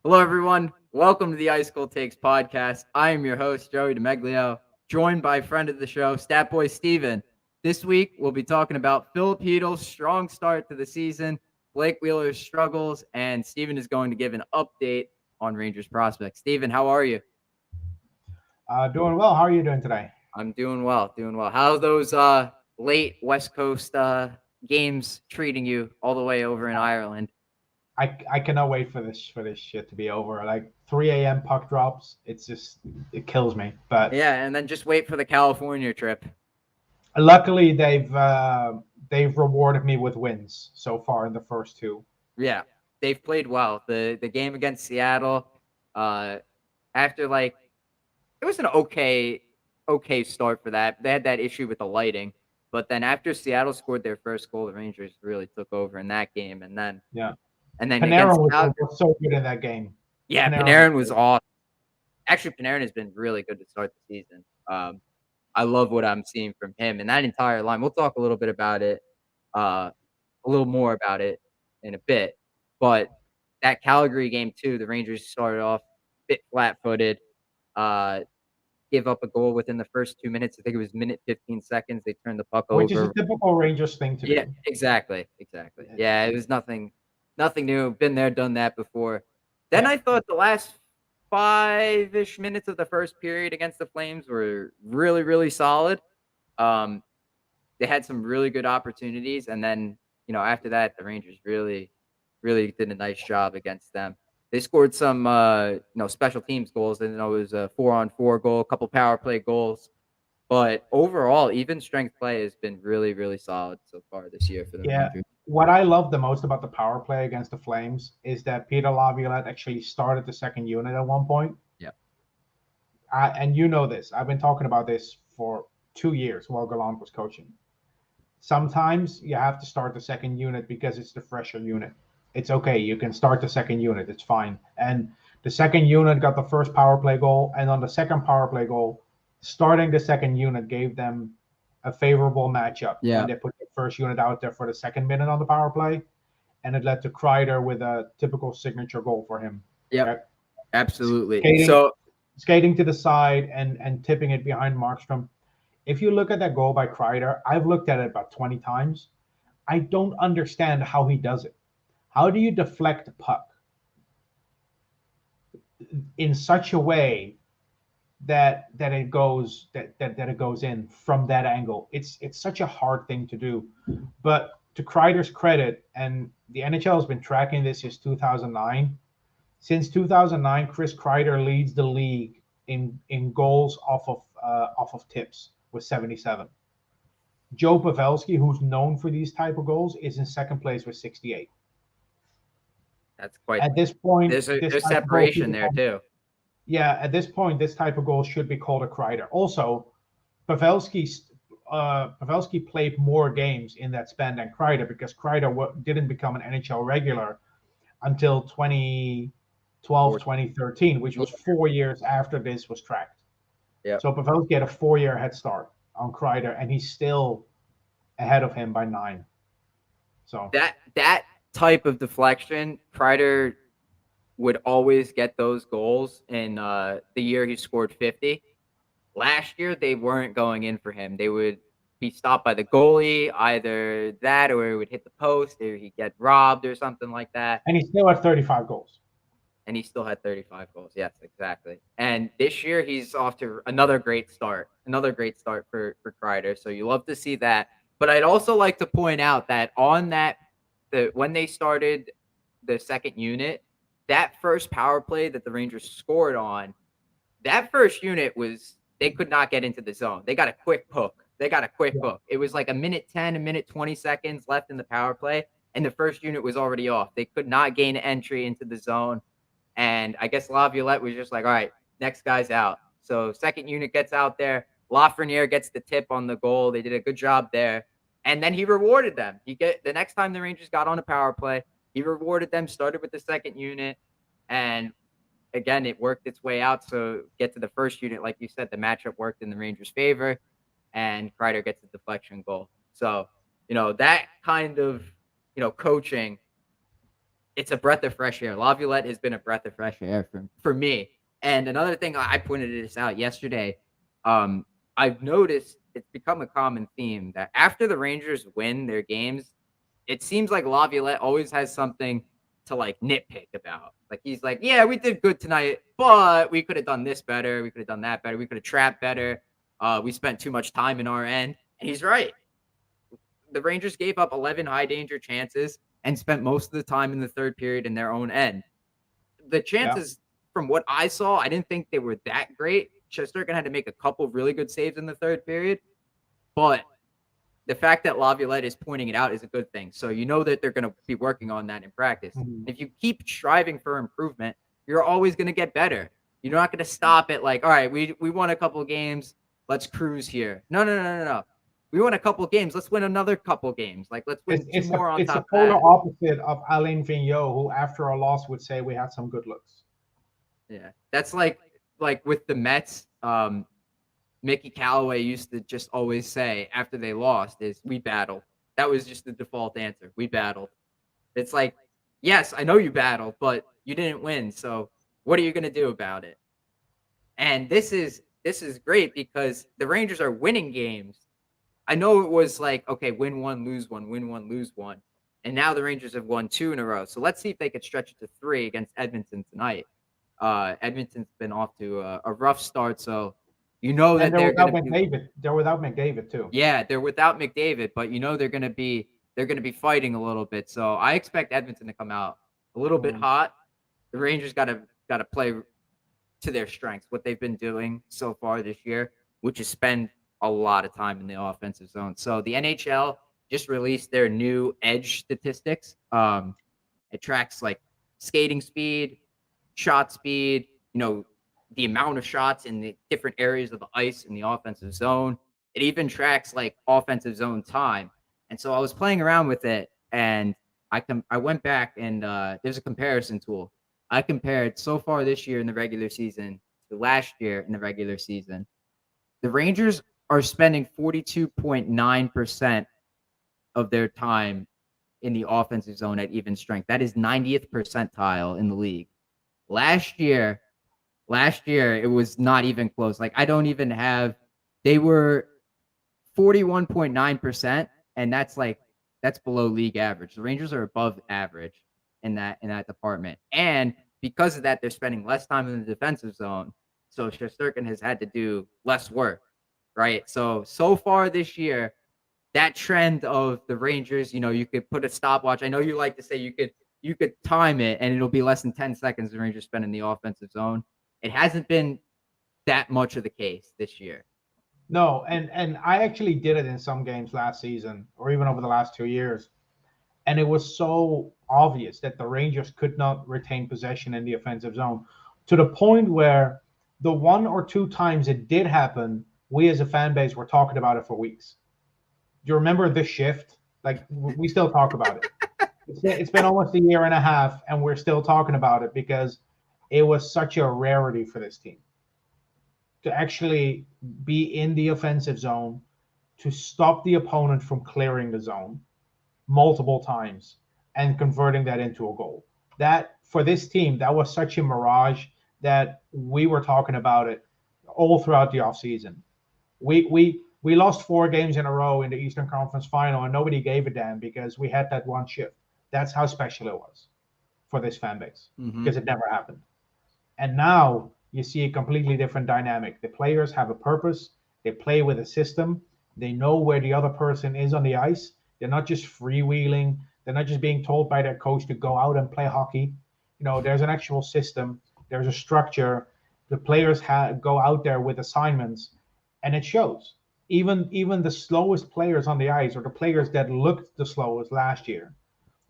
Hello, everyone. Welcome to the Ice Cold Takes podcast. I am your host, Joey DeMeglio, joined by friend of the show, Stat Boy Steven. This week, we'll be talking about Filip Chytil's strong start to the season, Blake Wheeler's struggles, and Steven is going to give an update on Rangers prospects. Steven, how are you? Doing well. How are you doing today? I'm doing well, How's those late West Coast games treating you all the way over in Ireland? I cannot wait for this shit to be over. Like 3 a.m. puck drops. It kills me. But Yeah, and then just wait for the California trip. luckily they've rewarded me with wins so far in the first two. Yeah, they've played well. The game against Seattle, uh, after it was an okay start for that. They had that issue with the lighting, but then after Seattle scored their first goal, the Rangers really took over in that game, Yeah, and then Panarin against was so good in that game. yeah, Panarin was awesome. Actually, Panarin has been really good to start the season. I love what I'm seeing from him and that entire line. We'll talk a little bit about it, a little more about it in a bit. But that Calgary game too, the Rangers started off a bit flat-footed, uh, give up a goal within the first 2 minutes. I think it was minute 15 seconds. They turned the puck Which is a over. typical Rangers thing to Yeah, do. exactly. Yeah, it was nothing new. Been there, done that before. Then Yeah, I thought the last 5-ish minutes of the first period against the Flames were really, really solid. Um, they had some really good opportunities, and then, after that, the Rangers really, really did a nice job against them. They scored some, special teams goals, and it was a 4-on-4 goal, a couple power play goals. But overall, even strength play has been really, really solid so far this year for the yeah. Rangers. What I love the most about the power play against the Flames is that Peter Laviolette actually started the second unit at one point. Yeah. And you know this. I've been talking about this for 2 years while Gallant was coaching. Sometimes you have to start the second unit because it's the fresher unit. It's okay. You can start the second unit. It's fine. And the second unit got the first power play goal. And on the second power play goal, starting the second unit gave them a favorable matchup when Yeah. they put the first unit out there for the second minute on the power play. And it led to Kreider with a typical signature goal for him. Yep. Okay? Absolutely. Skating, So, skating to the side and tipping it behind Markstrom. If you look at that goal by Kreider, I've looked at it about 20 times. I don't understand how he does it. How do you deflect a puck in such a way that it goes in from that angle? It's such a hard thing to do. But to Kreider's credit, and the NHL has been tracking this since 2009. Since 2009, Chris Kreider leads the league in goals off of tips with 77. Joe Pavelski, who's known for these type of goals, is in second place with 68. that's quite At this point, this there's type of goal should separation be there called, too. yeah, at this point, this type of goal should be called a Kreider. Also, Pavelski played more games in that span than Kreider because Kreider didn't become an NHL regular until 2012, 2013, which Yeah. was 4 years after this was tracked. Yep. So Pavelski had a 4 year head start on Kreider, and he's still ahead of him by 9. So That type of deflection, Kreider would always get those goals in the year he scored 50. Last year, they weren't going in for him. They would be stopped by the goalie, either that or it would hit the post or he'd get robbed or something like that. and he still had 35 goals. And he still had 35 goals. Yes, exactly. And this year, he's off to another great start. Another great start for Kreider. So you love to see that. But I'd also like to point out that when they started the second unit, that first power play that the Rangers scored on, that first unit they could not get into the zone. They got a quick hook. Yeah. It was like a minute 10, a minute 20 seconds left in the power play, and the first unit was already off. They could not gain entry into the zone. And I guess Laviolette was just like, all right, next guy's out. So second unit gets out there. Lafreniere gets the tip on the goal. They did a good job there. And then he rewarded them. The next time the Rangers got on a power play, he rewarded them, started with the second unit, and again, it worked its way out. So get to the first unit, like you said, the matchup worked in the Rangers' favor, and Kreider gets the deflection goal. So, that kind of, coaching it's a breath of fresh air. Laviolette has been a breath of fresh air for me. And another thing, I pointed this out yesterday. Um, I've noticed it's become a common theme that after the Rangers win their games, it seems like Laviolette always has something to like nitpick about. Like he's like, yeah, we did good tonight, but we could have done this better. We could have done that better. We could have trapped better. We spent too much time in our end. And he's right. The Rangers gave up 11 high danger chances and spent most of the time in the third period in their own end. The Yeah. chances, from what I saw, I didn't think they were that great. Shesterkin had to make a couple of really good saves in the third period, but the fact that Laviolette is pointing it out is a good thing. So you know that they're going to be working on that in practice. Mhm. If you keep striving for improvement, you're always going to get better. You're not going to stop at like, all right, we won a couple of games, let's cruise here. No. We won a couple of games, let's win another couple of games. Like let's It's win two it's the more on it's the top of polar that. opposite of Alain Vigneault, who after a loss would say we had some good looks. Yeah, that's like with the Mets. Mickey Callaway used to just always say after they lost is we battled. That was just the default answer. We battled. It's like, yes, I know you battled, but you didn't win. So what are you going to do about it? And this is great because the Rangers are winning games. I know it was like, okay, win one, lose one, win one, lose one. And now the Rangers have won two in a row. So let's see if they could stretch it to three against Edmonton tonight. Edmonton's been off to a rough start. So you know And that they're they're going without to be, McDavid. They're without McDavid too. yeah, they're without McDavid, but you know they're going to be fighting a little bit. So I expect Edmonton to come out a little bit Mm. hot. The Rangers got to play to their strengths, what they've been doing so far this year, which is spend a lot of time in the offensive zone. So the NHL just released their new edge statistics. It tracks like skating speed, shot speed, the amount of shots in the different areas of the ice in the offensive zone. It even tracks like offensive zone time. And so I was playing around with it, and I went back and there's a comparison tool. I compared so far this year in the regular season to last year in the regular season. The Rangers are spending 42.9% of their time in the offensive zone at even strength. That is 90th percentile in the league. Last year, it was not even close. Like I don't even have they were 41.9%, and that's below league average. The Rangers are above average in that department. And because of that, they're spending less time in the defensive zone. So Shesterkin has had to do less work, right? So far this year, that trend of the Rangers, you could put a stopwatch. I know you like to say you could time it and it'll be less than 10 seconds the Rangers spend in the offensive zone. It hasn't been that much of the case this year. No, and I actually did it in some games last season or even over the last 2 years. And it was so obvious that the Rangers could not retain possession in the offensive zone to the point where the one or two times it did happen, we as a fan base were talking about it for weeks. Do you remember this shift? Like we still talk about it. It's been almost a year and a half, and we're still talking about it because it was such a rarity for this team to actually be in the offensive zone, to stop the opponent from clearing the zone multiple times and converting that into a goal. That for this team, that was such a mirage that we were talking about it all throughout the offseason. We lost 4 games in a row in the Eastern Conference Final, and nobody gave a damn because we had that one shift. That's how special it was for this fan base Mm-hmm. because it never happened. And now you see a completely different dynamic. The players have a purpose. They play with a system. They know where the other person is on the ice. They're not just freewheeling. They're not just being told by their coach to go out and play hockey. There's an actual system. There's a structure. The players go out there with assignments, and it shows. Even the slowest players on the ice, or the players that looked the slowest last year,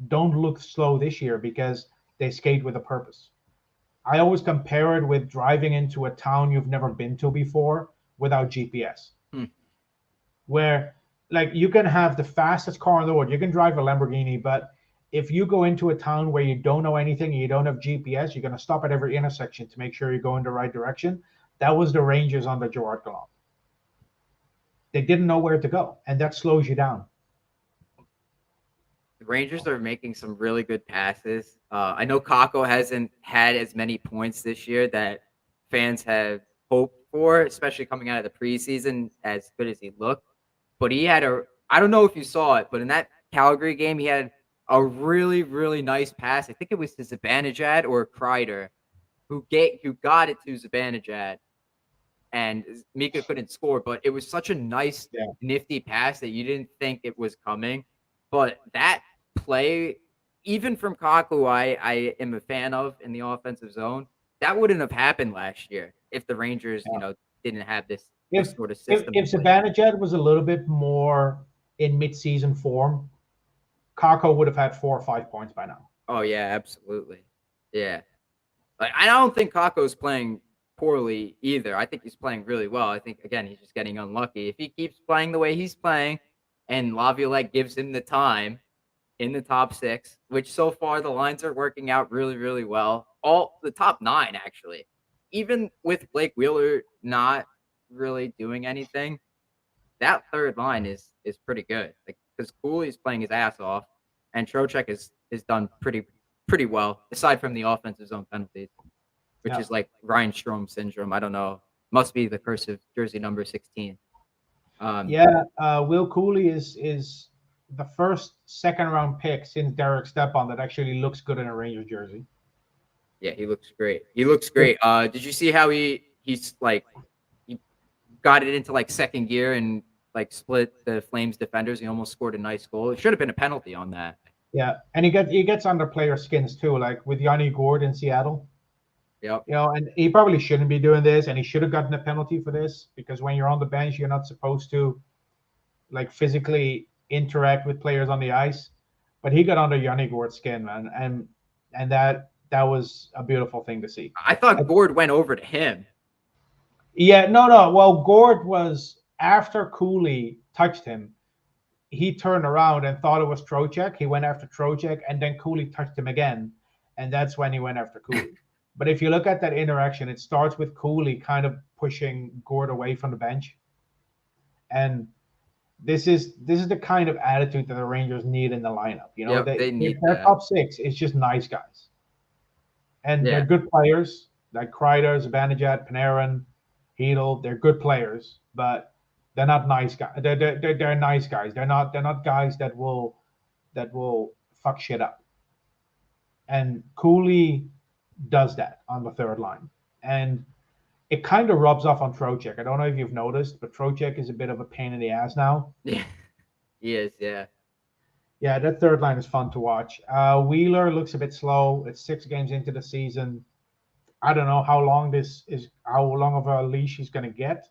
don't look slow this year because they skate with a purpose. I always compare it with driving into a town you've never been to before without GPS, Hmm. where like you can have the fastest car on the road, you can drive a Lamborghini, but if you go into a town where you don't know anything and you don't have GPS, you're going to stop at every intersection to make sure you go in the right direction. That was the Rangers under Gerard Gallant. They didn't know where to go, and that slows you down. The Rangers are making some really good passes. I know Kako hasn't had as many points this year that fans have hoped for, especially coming out of the preseason, as good as he looked. But he had a, I don't know if you saw it, but in that Calgary game, he had a really, really nice pass. I think it was to Zibanejad or Kreider who got it to Zibanejad, and Mika couldn't score, but it was such a nice, Yeah, nifty pass that you didn't think it was coming. But that play, even from Kaku, I am a fan of in the offensive zone. That wouldn't have happened last year if the Rangers, yeah. didn't have this If sort of if system in if place. Zibanejad was a little bit more in mid-season form, Kako would have had 4 or 5 points by now. Oh yeah, absolutely. Yeah. Like, I don't think Kako's playing poorly either. I think he's playing really well. I think again he's just getting unlucky. If he keeps playing the way he's playing, and Laviolette gives him the time in the top six, which so far the lines are working out really, really well. All the top nine actually, even with Blake Wheeler not really doing anything, that third line is pretty good. Like because Cooley's playing his ass off, and Trocheck is done pretty well aside from the offensive zone penalties, which Yeah, is like Ryan Strome syndrome. I don't know. Must be the curse of jersey number 16. Um, yeah. Will Cooley is the first second round pick since Derek Stepan that actually looks good in a Rangers jersey. yeah, he looks great. He looks If, great. Did you see how he's like he got it into like second gear and like split the Flames defenders? He almost scored a nice goal. It should have been a penalty on that. yeah, and he gets under player skins too, like with Yanni Gourde in Seattle. Yep. And he probably shouldn't be doing this, and he should have gotten a penalty for this because when you're on the bench, you're not supposed to like physically interact with players on the ice. But he got under Yanni Gourde's skin, man, and that was a beautiful thing to see. I thought Gord went over to him. Yeah, no, no. Well, Gourde was after Cooley touched him. He turned around and thought it was Trocheck. He went after Trocheck, and then Cooley touched him again, and that's when he went after Cooley. But if you look at that interaction, it starts with Cooley kind of pushing Gourde away from the bench, and this is the kind of attitude that the Rangers need in the lineup. Yep, They they if need their that. top six is just nice guys, and they're Yeah. good players like Kreider, Zibanejad, Panarin, Chytil. They're good players, but they're not nice guys. They're nice guys. They're not guys that will fuck shit up. And Cooley does that on the third line, and it kind of rubs off on Trocheck. I don't know if you've noticed, but Trocheck is a bit of a pain in the ass now. Yeah. He is, yeah. Yeah, that third line is fun to watch. Wheeler looks a bit slow. It's 6 games into the season. I don't know how long of a leash he's going to get.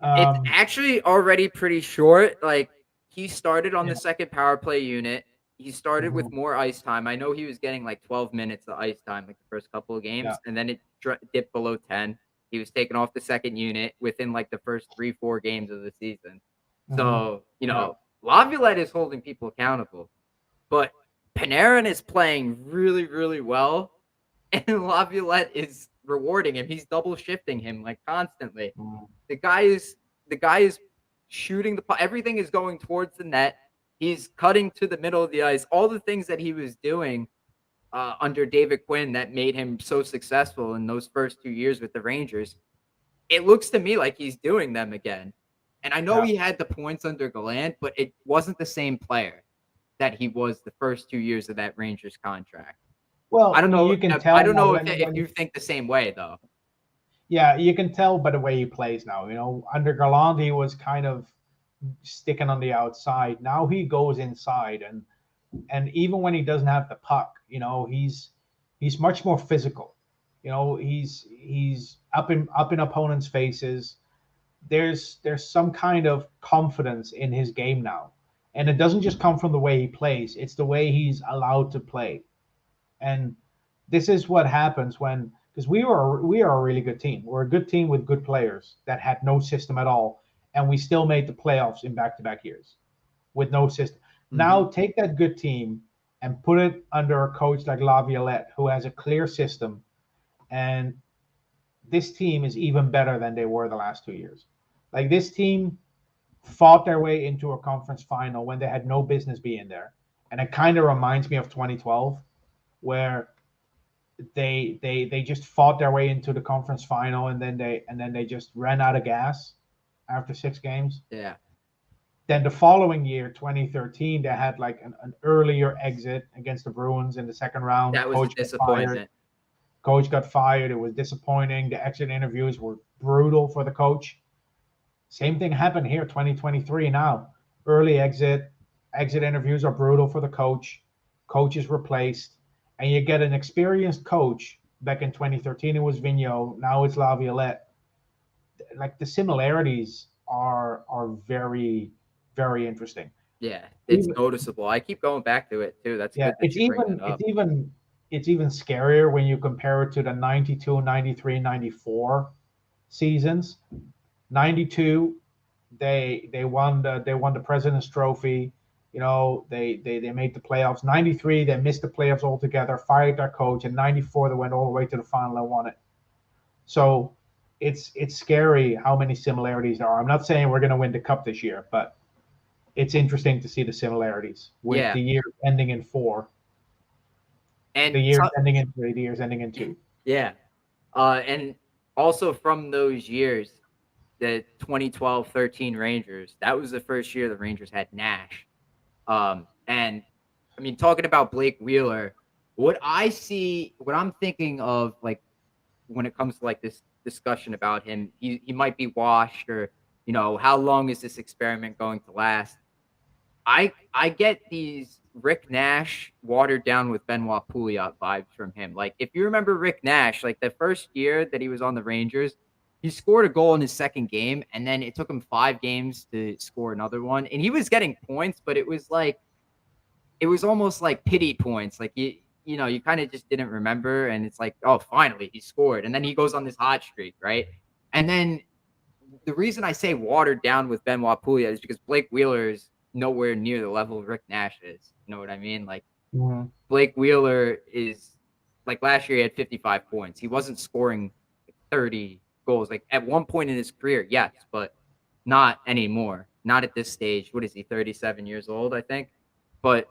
It's Um, actually already pretty short. Like he started on yeah. the second power play unit. He started with Mhm. more ice time. I know he was getting like 12 minutes of ice time like the first couple of Yeah. games, and then it dipped below 10. He was taken off the second unit within like the first 3 4 games of the season. Mhm. So Yeah. Laviolette is holding people accountable, but Panarin is playing really really well, and Laviolette is rewarding him. He's double shifting him like constantly. Mhm. The guy is the guy is shooting the puck. Everything is going towards the net. He's cutting to the middle of the ice. All the things that he was doing under David Quinn that made him so successful in those first 2 years with the Rangers. It looks to me like he's doing them again. And I know Yeah. he had the points under Gallant, but it wasn't the same player that he was the first 2 years of that Rangers contract. I Well, don't know. you can I tell don't now know if when you think the same way though. yeah, you can tell by the way he plays now. Under Gallant, he was kind of sticking on the outside. Now he goes inside, and even when he doesn't have the puck, he's much more physical. He's up in opponents' faces. There's some kind of confidence in his game now, and it doesn't just come from the way he plays. It's the way he's allowed to play, and this is what happens when because we are a really good team. We're a good team with good players that had no system at all, and we still made the playoffs in back-to-back years with no system. Mm-hmm. Now take that good team and put it under a coach like Laviolette, who has a clear system, and this team is even better than they were the last 2 years. Like this team fought their way into a conference final when they had no business being there. and it kind of reminds me of 2012, where they just fought their way into the conference final, and then they just ran out of gas after 6 games. Yeah, Then the following year, 2013, they had like an earlier exit against the Bruins in the second round. that was a disappointment. Coach got fired. It was disappointing. The exit interviews were brutal for the coach. Same thing happened here, 2023 now. Early exit interviews are brutal for the coach. Coach is replaced, and you get an experienced coach. Back in 2013, it was Vigneault. Now it's Laviolette. Like the similarities are very very interesting. Yeah, it's Even, noticeable. I keep going back to it too. That's yeah, good that you bring that up. it's even scarier when you compare it to the 92, 93, 94 seasons. 92, they won the President's Trophy. You know, they made the playoffs. 93, they missed the playoffs altogether, fired their coach. And 94, they went all the way to the final and won it. So it's scary how many similarities there are. I'm not saying we're going to win the cup this year, but it's interesting to see the similarities with Yeah, the year ending in four, the and years ending in three, the years ending in two. yeah, and also from those years, the 2012-13 Rangers. That was the first year the Rangers had Nash. And I mean, talking about Blake Wheeler, what I'm thinking of, like when it comes to like this discussion about him, he might be washed, or how long is this experiment going to last? I get these Rick Nash watered down with Benoit Pouliot vibes from him. Like if you remember Rick Nash, like the first year that he was on the Rangers, he scored a goal in his second game, and then it took him 5 games to score another one. And he was getting points, but it was almost like pity points. Like you kind of just didn't remember, and it's like, oh, finally he scored, and then he goes on this hot streak, right? And then the reason I say watered down with Benoit Pouliot is because Blake Wheeler is nowhere near the level Rick Nash is. You know what I mean? Like Mhm. Blake Wheeler is like last year he had 55 points. He wasn't scoring 30 goals. Like at one point in his career, yes, but not anymore. Not at this stage. What is he? 37 years old, I think. But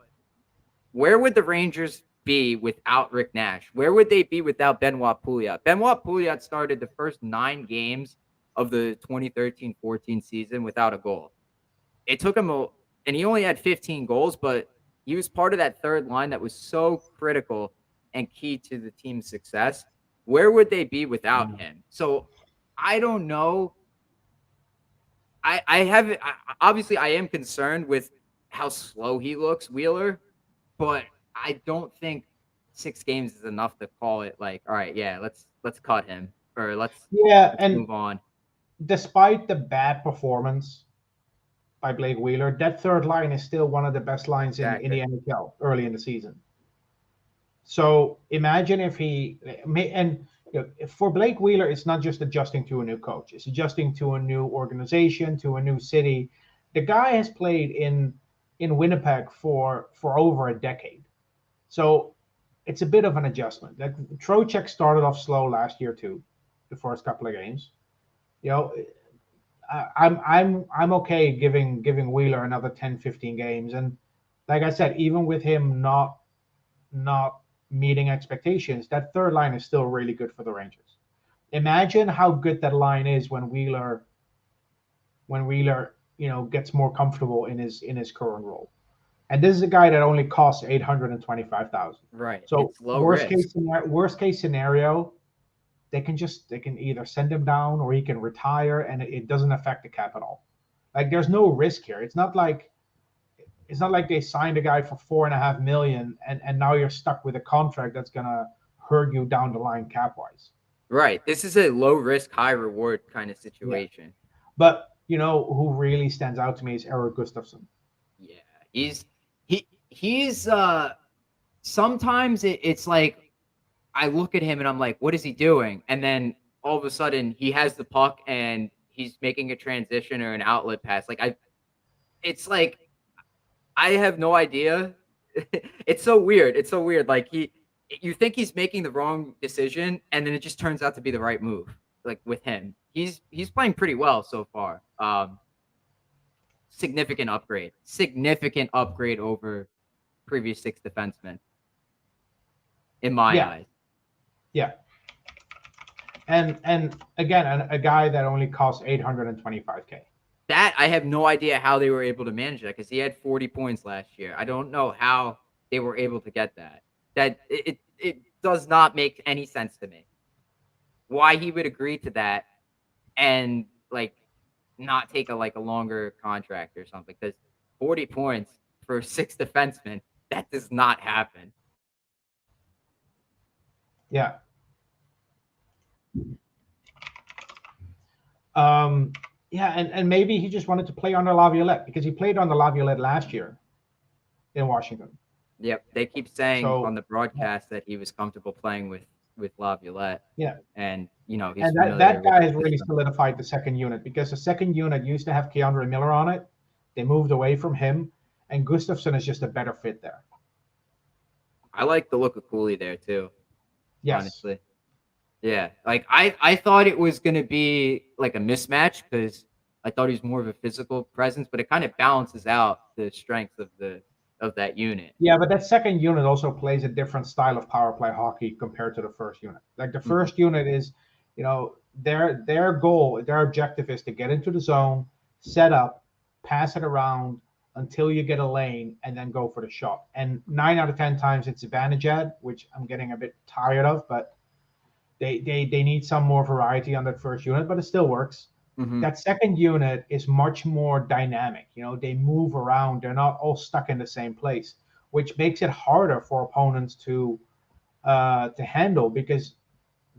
where would the Rangers be without Rick Nash? Where would they be without Benoit Pouliot? Benoit Pouliot started the first 9 games of the 2013-14 season without a goal. It took him and he only had 15 goals, but he was part of that third line that was so critical and key to the team's success. Where would they be without him? So I don't know. I have obviously I am concerned with how slow he looks, Wheeler, but I don't think 6 games is enough to call it like, all right, yeah, let's cut him, or Yeah, let's and move on. despite the bad performance by Blake Wheeler, that third line is still one of the best lines in Exactly. the NHL early in the season. So imagine if he and for Blake Wheeler, it's not just adjusting to a new coach; it's adjusting to a new organization, to a new city. The guy has played in Winnipeg for over a decade, so it's a bit of an adjustment. Like Trocheck started off slow last year too, the first couple of games. You know, I'm okay giving Wheeler another 10, 15 games, and like I said, even with him not meeting expectations, that third line is still really good for the Rangers. Imagine how good that line is when Wheeler gets more comfortable in his current role. And this is a guy that only costs 825,000. Right. So It's low risk. worst case scenario, they can either send him down or he can retire, and it doesn't affect the cap at all. Like there's no risk here. It's not like they signed a guy for 4.5 million and now you're stuck with a contract that's gonna hurt you down the line cap wise. Right. This is a low risk, high reward kind of Yeah. situation. But you know who really stands out to me is Eric Gustafsson. Yeah. He's sometimes it's like I look at him and I'm like, what is he doing? And then all of a sudden he has the puck and he's making a transition or an outlet pass. It's like I have no idea. It's so weird. It's so weird. Like you think he's making the wrong decision, and then it just turns out to be the right move. Like with him, he's playing pretty well so far. Significant upgrade over previous six defensemen, in my Yeah, eyes. yeah. And again, a guy that only costs 825K. That I have no idea how they were able to manage that because he had 40 points last year. I don't know how they were able to get that. It does not make any sense to me. Why he would agree to that and like not take a longer contract or something because 40 points for six defensemen, that does not happen. Yeah. Um, yeah, and maybe he just wanted to play under Laviolette because he played under Laviolette last year in Washington. Yep, they keep saying on So the broadcast that he was comfortable playing with Laviolette, yeah, and he's and that familiar that with guy the has really system. solidified the second unit because the second unit used to have Keandre Miller on it. They moved away from him, and Gustafsson is just a better fit there. I like the look of Cooley there too, Yes. honestly. Yeah, like I thought it was gonna be like a mismatch because I thought he was more of a physical presence, but it kind of balances out the strength of that unit. Yeah, but that second unit also plays a different style of power play hockey compared to the first unit. Like the Hmm. first unit is, their goal, their objective is to get into the zone, set up, pass it around until you get a lane, and then go for the shot. And 9 out of 10 times it's Zibanejad, which I'm getting a bit tired of, but they need some more variety on that first unit, but it still works. Hmm. That second unit is much more dynamic. They move around. They're not all stuck in the same place, which makes it harder for opponents to handle because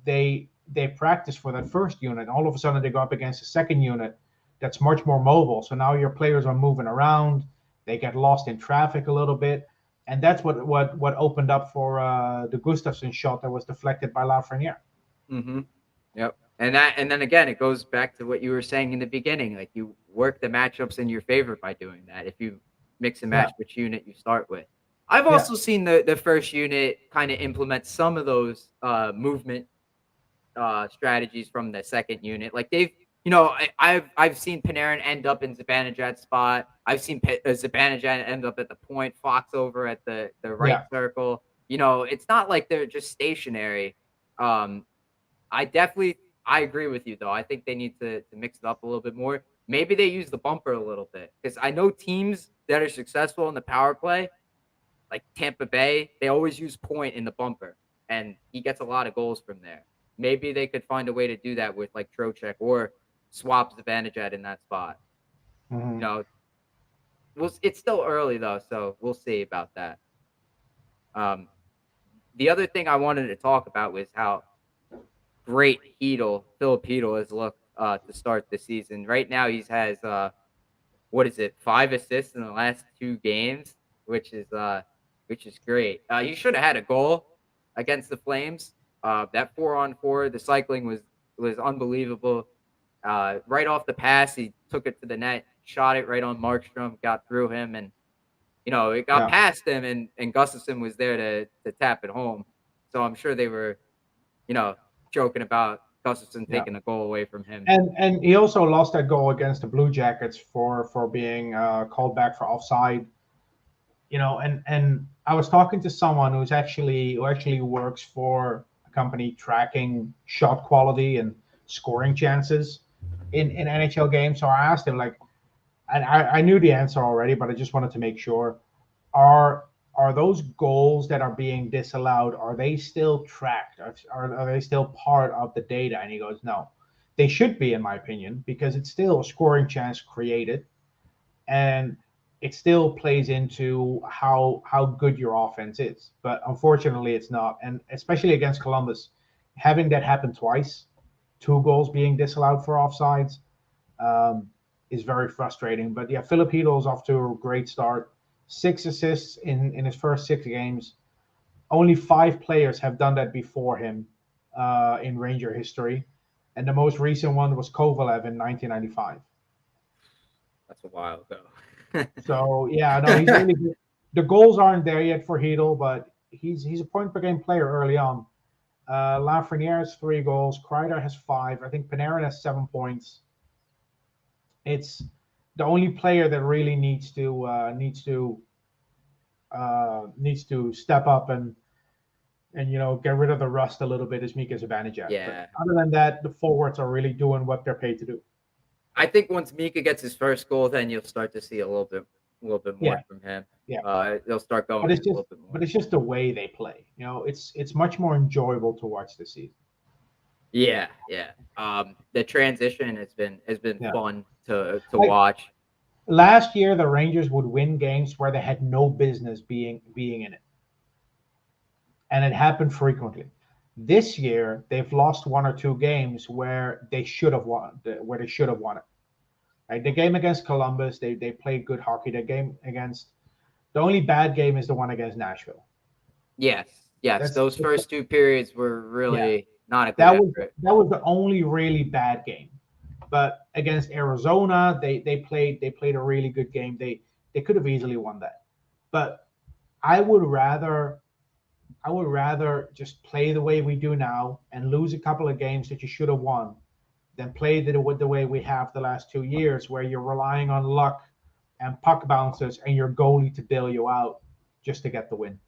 they practice for that first unit. All of a sudden, they go up against a second unit that's much more mobile. So now your players are moving around. They get lost in traffic a little bit, and that's what opened up for the Gustafsson shot that was deflected by Lafreniere. Hmm. Yep. And then again, it goes back to what you were saying in the beginning. Like you work the matchups in your favor by doing that. If you mix and Yeah, match which unit you start with. I've yeah, also seen the first unit kind of implement some of those movement strategies from the second unit. Like they've, I've seen Panarin end up in Zibanejad's spot. I've seen Zibanejad end up at the point, Fox over at the right yeah. circle. It's not like they're just stationary. Um, I definitely I agree with you though. I think they need to mix it up a little bit more. Maybe they use the bumper a little bit because I know teams that are successful in the power play, like Tampa Bay, they always use Point in the bumper, and he gets a lot of goals from there. Maybe they could find a way to do that with like Trocheck or swap Zibanejad in that spot. You Hmm. know, it's still early though, so we'll see about that. Um, the other thing I wanted to talk about was how great Filip Chytil has looked to start the season. Right now, he has what is it, 5 assists in the last 2 games, which is uh, which is great. He should have had a goal against the Flames. That 4-on-4, the cycling was unbelievable. Right off the pass, he took it to the net, shot it right on Markstrom, got through him, and it got Yeah, past him, and Gustafsson was there to tap it home. So I'm sure they were, you know, joking about Gustafsson yeah. taking a goal away from him. And he also lost that goal against the Blue Jackets for being called back for offside. And I was talking to someone who actually works for a company tracking shot quality and scoring chances in NHL games. So I asked him, like, and I knew the answer already, but I just wanted to make sure. Are those goals that are being disallowed, are they still tracked? Are they still part of the data? And he goes, no. They should be, in my opinion, because it's still a scoring chance created, and it still plays into how good your offense is. But unfortunately, it's not. And especially against Columbus, having that happen twice, two goals being disallowed for offsides, um, is very frustrating. But yeah, Filip Chytil is off to a great start. 6 assists in his first 6 games. Only 5 players have done that before him in Ranger history, and the most recent one was Kovalev in 1995. That's a while ago. So yeah, no, he's really good. The goals aren't there yet for Hedel, but he's a point per game player early on. Lafreniere has 3 goals. Kreider has 5. I think Panarin has 7 points. It's the only player that really needs to needs to step up and get rid of the rust a little bit is Mika Zibanejad. But Yeah. other than that, the forwards are really doing what they're paid to do. I think once Mika gets his first goal, then you'll start to see a little bit Yeah, more from him. yeah. They'll start But going it's in a just little bit but more. it's just the way they play. It's much more enjoyable to watch this season. Yeah, yeah. The transition has been Yeah. fun to Like watch. last year, the Rangers would win games where they had no business being in it, and it happened frequently. This year, they've lost one or two games where they should have won, where they should have won it. Right? The game against Columbus, they played good hockey. The only bad game is the one against Nashville. Yes, yes. That's Those first two periods were Yeah, really not a good that was effort. that was the only really bad game. But against Arizona, they played a really good game. They could have easily won that. But I would rather I would rather just play the way we do now and lose a couple of games that you should have won than play the way we have the last 2 years, where you're relying on luck and puck bounces and your goalie to bail you out just to get the win.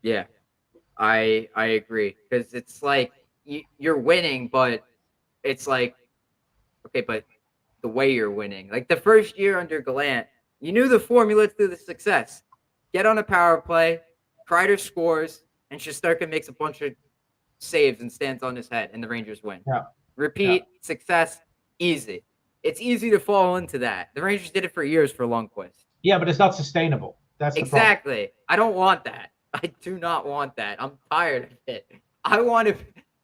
Yeah, I agree because it's like you're winning, but it's like okay, but the way you're winning, like the first year under Gallant, you knew the formula to the success. Get on a power play, Kreider scores, and Shesterkin makes a bunch of saves and stands on his head, and the Rangers win. Yeah, yeah, Repeat, success, easy. It's easy to fall into that. The Rangers did it for years for Lundqvist. yeah, but it's not sustainable. That's the problem. Exactly. I don't want that. I do not want that. I'm tired of it. I want to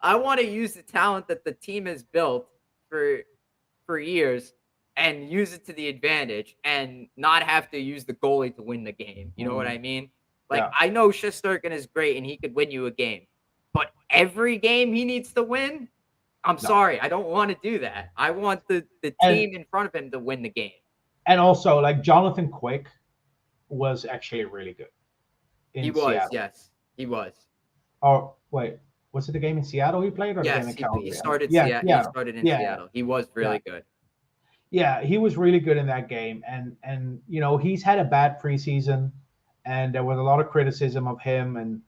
I want to use the talent that the team has built for years and use it to the advantage and not have to use the goalie to win the game. You know what Mm, I mean? Like yeah, I know Shesterkin is great and he could win you a game, but every game he needs to win. I'm no. sorry, I don't want to do that. I want the And team in front of him to win the game. and also like Jonathan Quick was actually really good He in was, Seattle. yes, he was. Oh wait, was it the game in Seattle he played or the game Yes, in he Calgary? started Yeah, Seattle. He Seattle. started in Yeah, Seattle. He was yeah, really good. yeah. He was really good in that game, and he's had a bad preseason, and there was a lot of criticism of him. And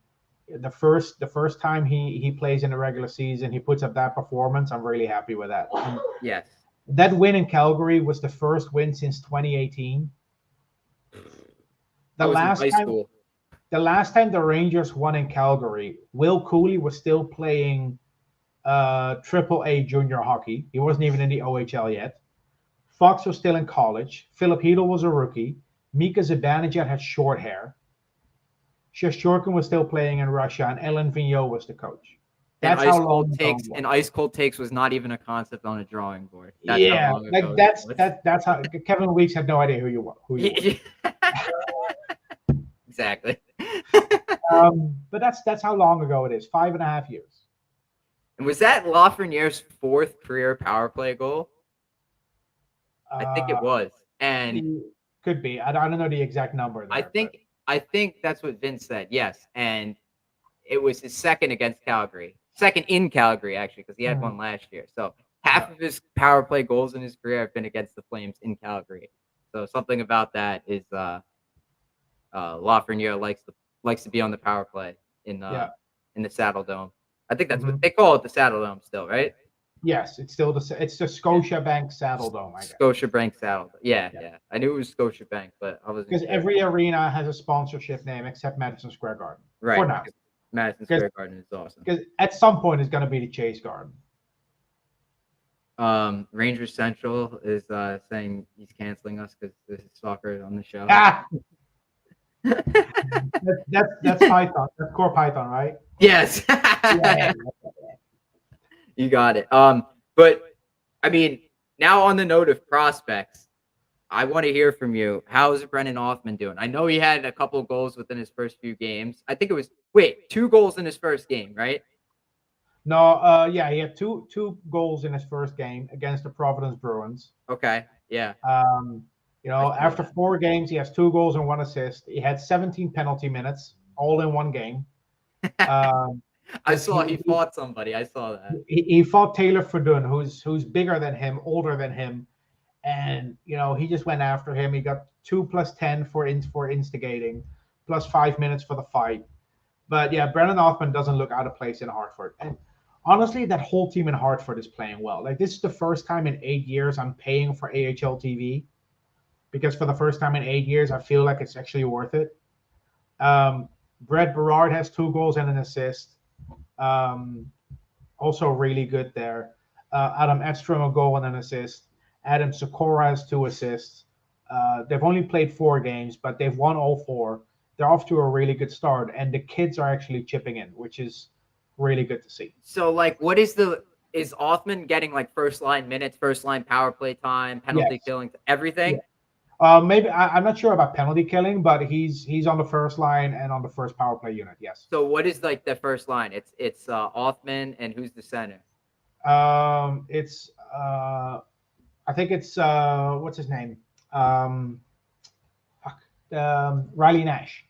the first time he plays in the regular season, he puts up that performance. I'm really happy with that. And Yes, that win in Calgary was the first win since 2018. The I was in last high time school. the last time the Rangers won in Calgary, Will Cooley was still playing Triple A junior hockey. He wasn't even in the OHL yet. Fox was still in college. Filip Chytil was a rookie. Mika Zibanejad had short hair. Shosturkin was still playing in Russia, and Ellen Vigneault was the coach. And That's how ice long cold ago takes it was. and ice cold takes was not even a concept on a drawing board. That's how Yeah, long like ago that that's was. that's how Kevin Weeks had no idea who you were. Exactly. But that's how long ago it is. 5.5 years. And was that Lafreniere's fourth career power play goal? I think it Uh, was. And could be. I don't know the exact number I there, but think I think that's what Vince said. Yes. And it was his second against Calgary. Second in Calgary, actually, because he had mm, one last year. So yeah, half of his power play goals in his career have been against the Flames in Calgary. So something about that is Lafreniere likes to be on the power play yeah. in the Saddle Dome. I think that's what Hmm. they call it, the Saddle Dome still, right? Yes, it's the Yeah. Scotiabank Saddle Dome, I guess. Scotiabank Saddle. Yeah, Yeah, yeah. I knew it was Scotiabank, but I wasn't because sure. every arena has a sponsorship name except Madison Square Garden for Right. now. Madison Because Square Garden is awesome. at some point it's going to be the Chase Garden. Rangers Central is saying he's canceling us because this is soccer on the show. Ah, that's Python. That's core Python, right? Yes. Yeah. You got it. But I mean, now on the note of prospects, I want to hear from you. How is Brennan Othman doing? I know he had a couple of goals within his first few games. I think it was 2 goals in his first game, right? No, yeah, he had two goals in his first game against the Providence Bruins. Okay. Yeah. Um, I saw after that. 4 games, he has 2 goals and 1 assist. He had 17 penalty minutes, all in one game. Um, I because saw he fought somebody. I saw that. he fought Taylor Fredun, who's bigger than him, older than him, and he just went after him. He got 2 plus 10 for instigating, plus 5 minutes for the fight. But yeah, Brennan Othman doesn't look out of place in Hartford. And honestly, that whole team in Hartford is playing well. Like this is the first time in 8 years I'm paying for AHL TV because for the first time in 8 years I feel like it's actually worth it. Brett Berard has 2 goals and an assist. Um, Also really good there. Adam Edstrom a goal and an assist. Adam Sikora has 2 assists. They've only played 4 games, but they've won all 4. They're off to a really good start, and the kids are actually chipping in, which is really good to see. So, like, what is Othman getting like first line minutes, first line power play time, penalty Yes. killing, Yeah. everything? Maybe I'm not sure about penalty killing, but he's on the first line and on the first power play unit. Yes. So, what is like the first line? It's Othman, and who's the center? It's I think it's what's his name? Um, fuck, Riley Nash.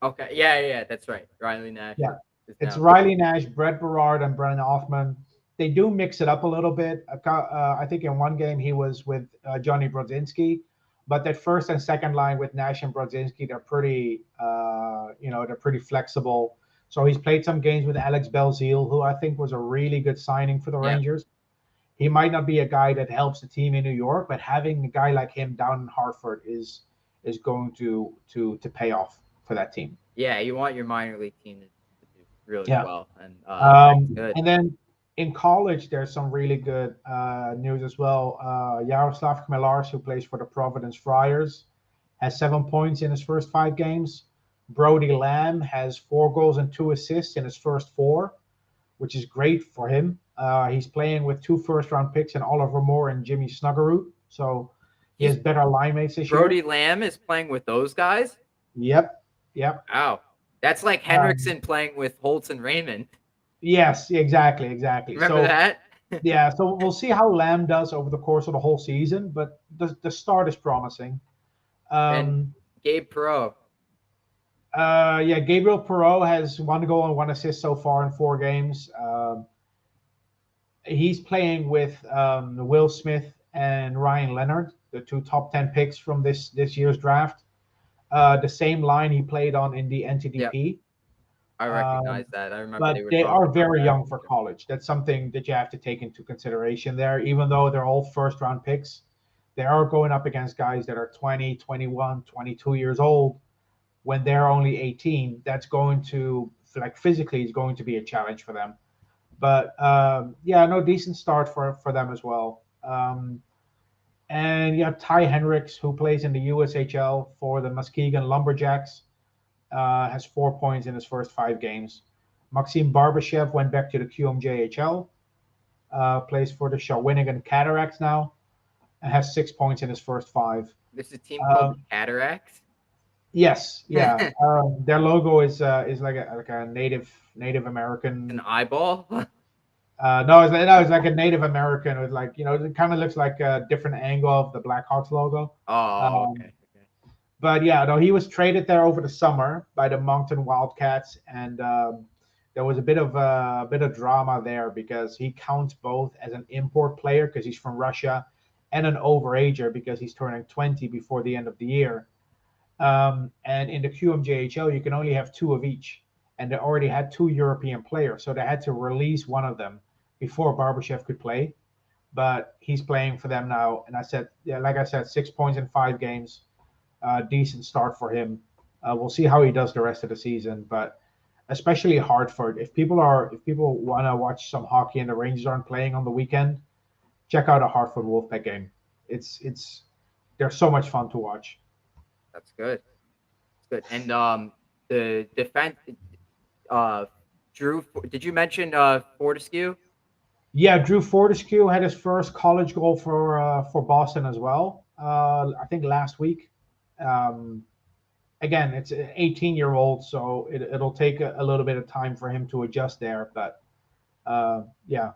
Okay, yeah, that's right. Riley Nash Yeah, is it's now. Riley Nash, Brett Berard, and Brennan Othman. They do mix it up a little bit. I think in one game he was with Johnny Brodzinski, but that first and second line with Nash and Brodzinski, they're pretty, they're pretty flexible. So he's played some games with Alex Belzile, who I think was a really good signing for the Yeah, Rangers. He might not be a guy that helps the team in New York, but having a guy like him down in Hartford is going to pay off for that team. yeah. You want your minor league team to do really Yeah. well, and that's good. And then in college, there's some really good news as well. Yaroslav Khmelars, who plays for the Providence Friars, has 7 points in his first 5 games. Brody Lamb has 4 goals and 2 assists in his first 4, which is great for him. He's playing with 2 first-round picks and Oliver Moore and Jimmy Snuggerud. So he He's has better line mates this Brody year. Lamb is playing with those guys. Yep. Yep. Wow, that's like Um, Henriksen playing with Holtz and Raymond. yes, exactly. Remember So that? yeah, so we'll see how Lamb does over the course of the whole season, but the start is promising. And Um, Gabe Perreault. yeah, Gabriel Perreault has 1 goal and 1 assist so far in 4 games. He's playing with Will Smith and Ryan Leonard, the 2 top 10 picks from this year's draft. The same line he played on in the Yep, NTDP. I Um, recognize that. I remember but they were they talking are about very that. young for college. That's something that you have to take into consideration there. Even though they're all first round picks, they are going up against guys that are 20, 21, 22 years old when they're only 18. That's going to, like, physically is going to be a challenge for them. But yeah, no, decent start for them as well. And you have Ty Henricks, who plays in the USHL for the Muskegon Lumberjacks, has 4 points in his first 5 games. Maxim Barbashev went back to the QMJHL, plays for the Shawinigan Cataracts now, and has 6 points in his first 5. There's a team called Um, the Cataracts. yes, yeah. Their logo is like a Native An American. eyeball. No, it's like a Native American with, like, it kind of looks like a different angle of the Blackhawks logo. Oh, Um, okay. but yeah, no, he was traded there over the summer by the Moncton Wildcats, and there was a bit of drama there because he counts both as an import player because he's from Russia, and an overager because he's turning 20 before the end of the year. And in the QMJHL, you can only have 2 of each, and they already had 2 European players, so they had to release one of them before Barbashev could play. But he's playing for them now, and yeah, like I said, 6 points in 5 games, decent start for him. We'll see how he does the rest of the season, but especially Hartford. If people want to watch some hockey and the Rangers aren't playing on the weekend, check out a Hartford Wolfpack game. It's they're so much fun to watch. That's good. That's good. And the defense. Uh, Drew, did you mention Fortescue? Yeah, Drew Fortescue had his first college goal for Boston as well. I think last week. Um, Again, it's an 18-year-old, so it'll take a little bit of time for him to adjust there. But yeah,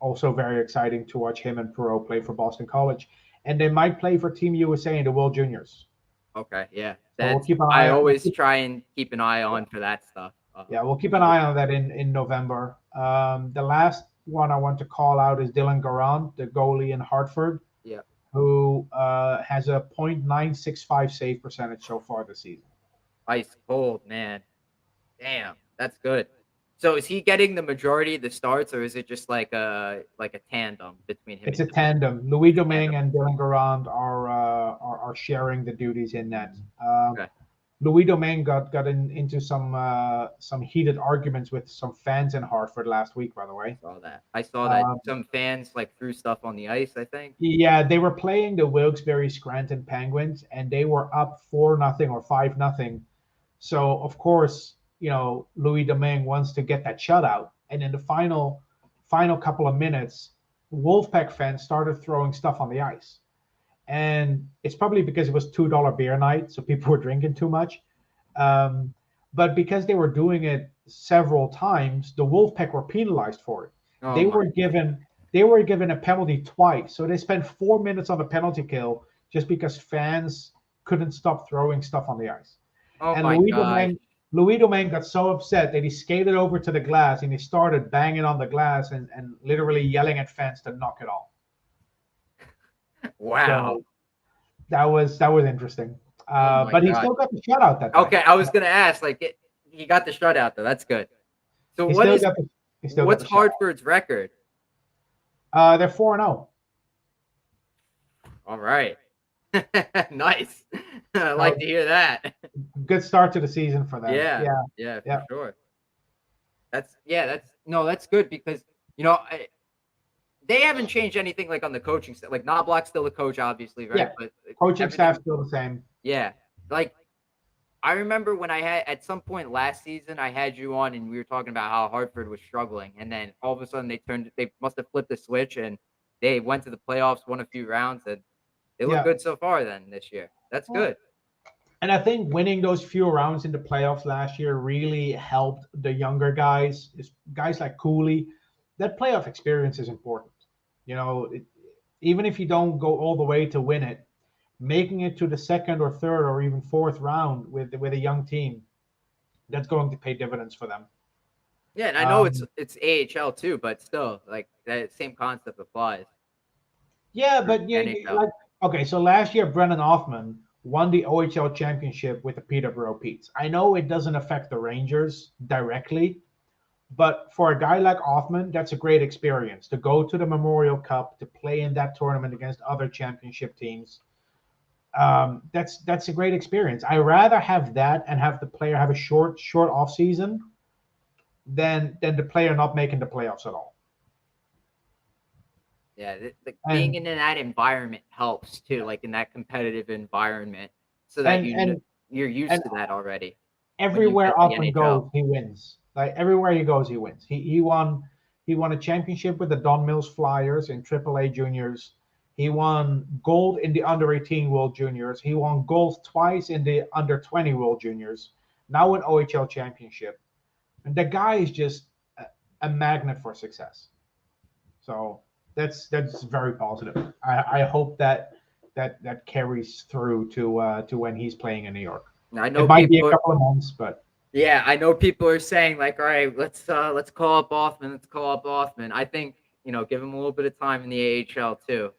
also very exciting to watch him and Perot play for Boston College, and they might play for Team USA in the World Juniors. Okay, yeah. So we'll That's keep an I eye. always try and keep an eye on for that stuff. Yeah, we'll keep an eye on that in November. The last one I want to call out is Dylan Garant, the goalie in Hartford, Yeah. who has a .965 save percentage so far this season. Ice cold, man. Damn, that's good. So is he getting the majority of the starts, or is it just like a tandem between him It's and a Domingue? tandem. Louis It's a Domingue tandem. and Dylan Garand are sharing the duties in that. Okay, Louis Domingue got into some heated arguments with some fans in Hartford last week, by the way. saw that. I saw that Um, some fans like threw stuff on the ice. I think. yeah, they were playing the Wilkes-Barre Scranton Penguins, and they were up 4-0 or 5-0. So of course, Louis Domingue wants to get that shutout, and in the final couple of minutes, Wolfpack fans started throwing stuff on the ice, and it's probably because it was $2 beer night, so people were drinking too much. Um, but because they were doing it several times, the Wolfpack were penalized for it. Oh They my. were given they were given a penalty twice, so they spent 4 minutes on the penalty kill just because fans couldn't stop throwing stuff on the ice. Oh And my gosh. Louis Domingue got so upset that he skated over to the glass and he started banging on the glass and literally yelling at fans to knock it off. Wow. So that was interesting. Oh my But he god. still got the shutout that night. Okay, I was gonna ask. He got the shutout though. That's good. So He what still is got the he still got what's the shutout. Hartford's record? They're 4-0. All right. Nice. I like So to hear that. good start to the season for them. Yeah. Yeah, Yeah, for yeah, sure. That's no, that's good because you know they haven't changed anything like on the coaching side. Like Knobloch's still a coach, obviously, right? yeah. But Coaching staff everything, still the same. yeah. Like I remember when I had at some point last season, I had you on and we were talking about how Hartford was struggling, and then all of a sudden they must have flipped the switch and they went to the playoffs, won a few rounds, and they look Yeah. good so far. Then this year, that's Well, good. and I think winning those few rounds in the playoffs last year really helped the younger guys, guys like Cooley. That playoff experience is important. Even if you don't go all the way to win it, making it to the second or third or even fourth round with a young team, that's going to pay dividends for them. Yeah, and I know Um, it's AHL too, but still, like that same concept applies yeah, for but NHL. like okay, so last year Brennan Hoffman won the OHL championship with the Peterborough Petes. I know it doesn't affect the Rangers directly, but for a guy like Hoffman, that's a great experience to go to the Memorial Cup, to play in that tournament against other championship teams. That's a great experience. I rather have that and have the player have a short off season than the player not making the playoffs at all. Yeah, being And in that environment helps too, like in that competitive environment, so that and and you're and used to that already when you everywhere get to the Hoffman NHL. goes, he wins. Like everywhere he goes, he wins. He won a championship with the Don Mills Flyers in AAA juniors. He won gold in the under 18 World Juniors. He won gold twice in the under 20 World Juniors. Now an OHL championship. And the guy is just a magnet for success. So that's very positive. I hope that carries through to when he's playing in New York. I It know might be a people. couple of months, but Yeah, I know people are saying like, all right, let's call up Othman. Let's call up Othman. I think give him a little bit of time in the AHL too.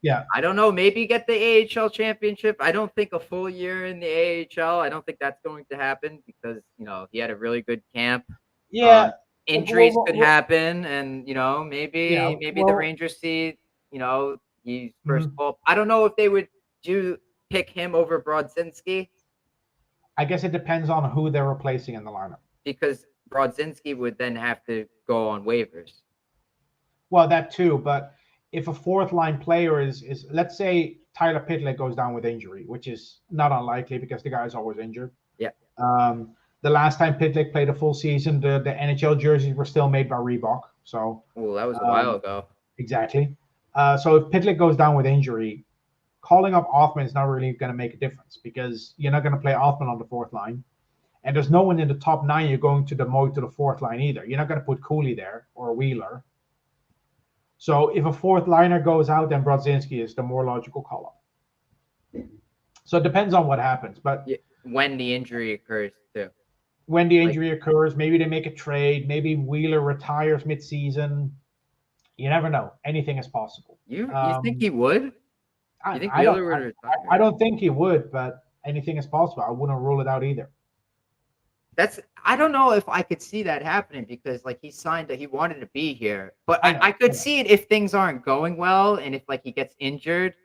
yeah, I don't know, maybe get the AHL championship. I don't think a full year in the AHL. I don't think that's going to happen because he had a really good camp. yeah. Um, Injuries could Well, happen, and yeah. maybe the Well, Rangers see he's first mhm. call. I don't know if they would do pick him over Brodzinski I guess it depends on who they're replacing in the lineup. because Brodzinski would then have to go on waivers. Well, that too, but if a fourth line player is let's say Tyler Pitlick goes down with injury, which is not unlikely because the guy is always injured. Yeah. The last time Pitlick played a full season, the NHL jerseys were still made by Reebok. So Well, that was a while um, ago. exactly. So if Pitlick goes down with injury, calling up Othman is not really going to make a difference because you're not going to play Othman on the fourth line. And there's no one in the top nine you're going to demote to the fourth line either. You're not going to put Cooley there or Wheeler. So if a fourth liner goes out, then Brodzinski is the more logical call up. So it depends on what happens. But Yeah, when the injury occurs too. when the Like injury occurs, maybe they make a trade. Maybe Wheeler retires midseason. You never know. Anything is possible. you think he would? You think I don't Wheeler would I retire? don't think he would, but anything is possible. I wouldn't rule it out either. That's I don't know if I could see that happening because like he signed that he wanted to be here, but I I know. I could know. see it if things aren't going well and if like he gets injured.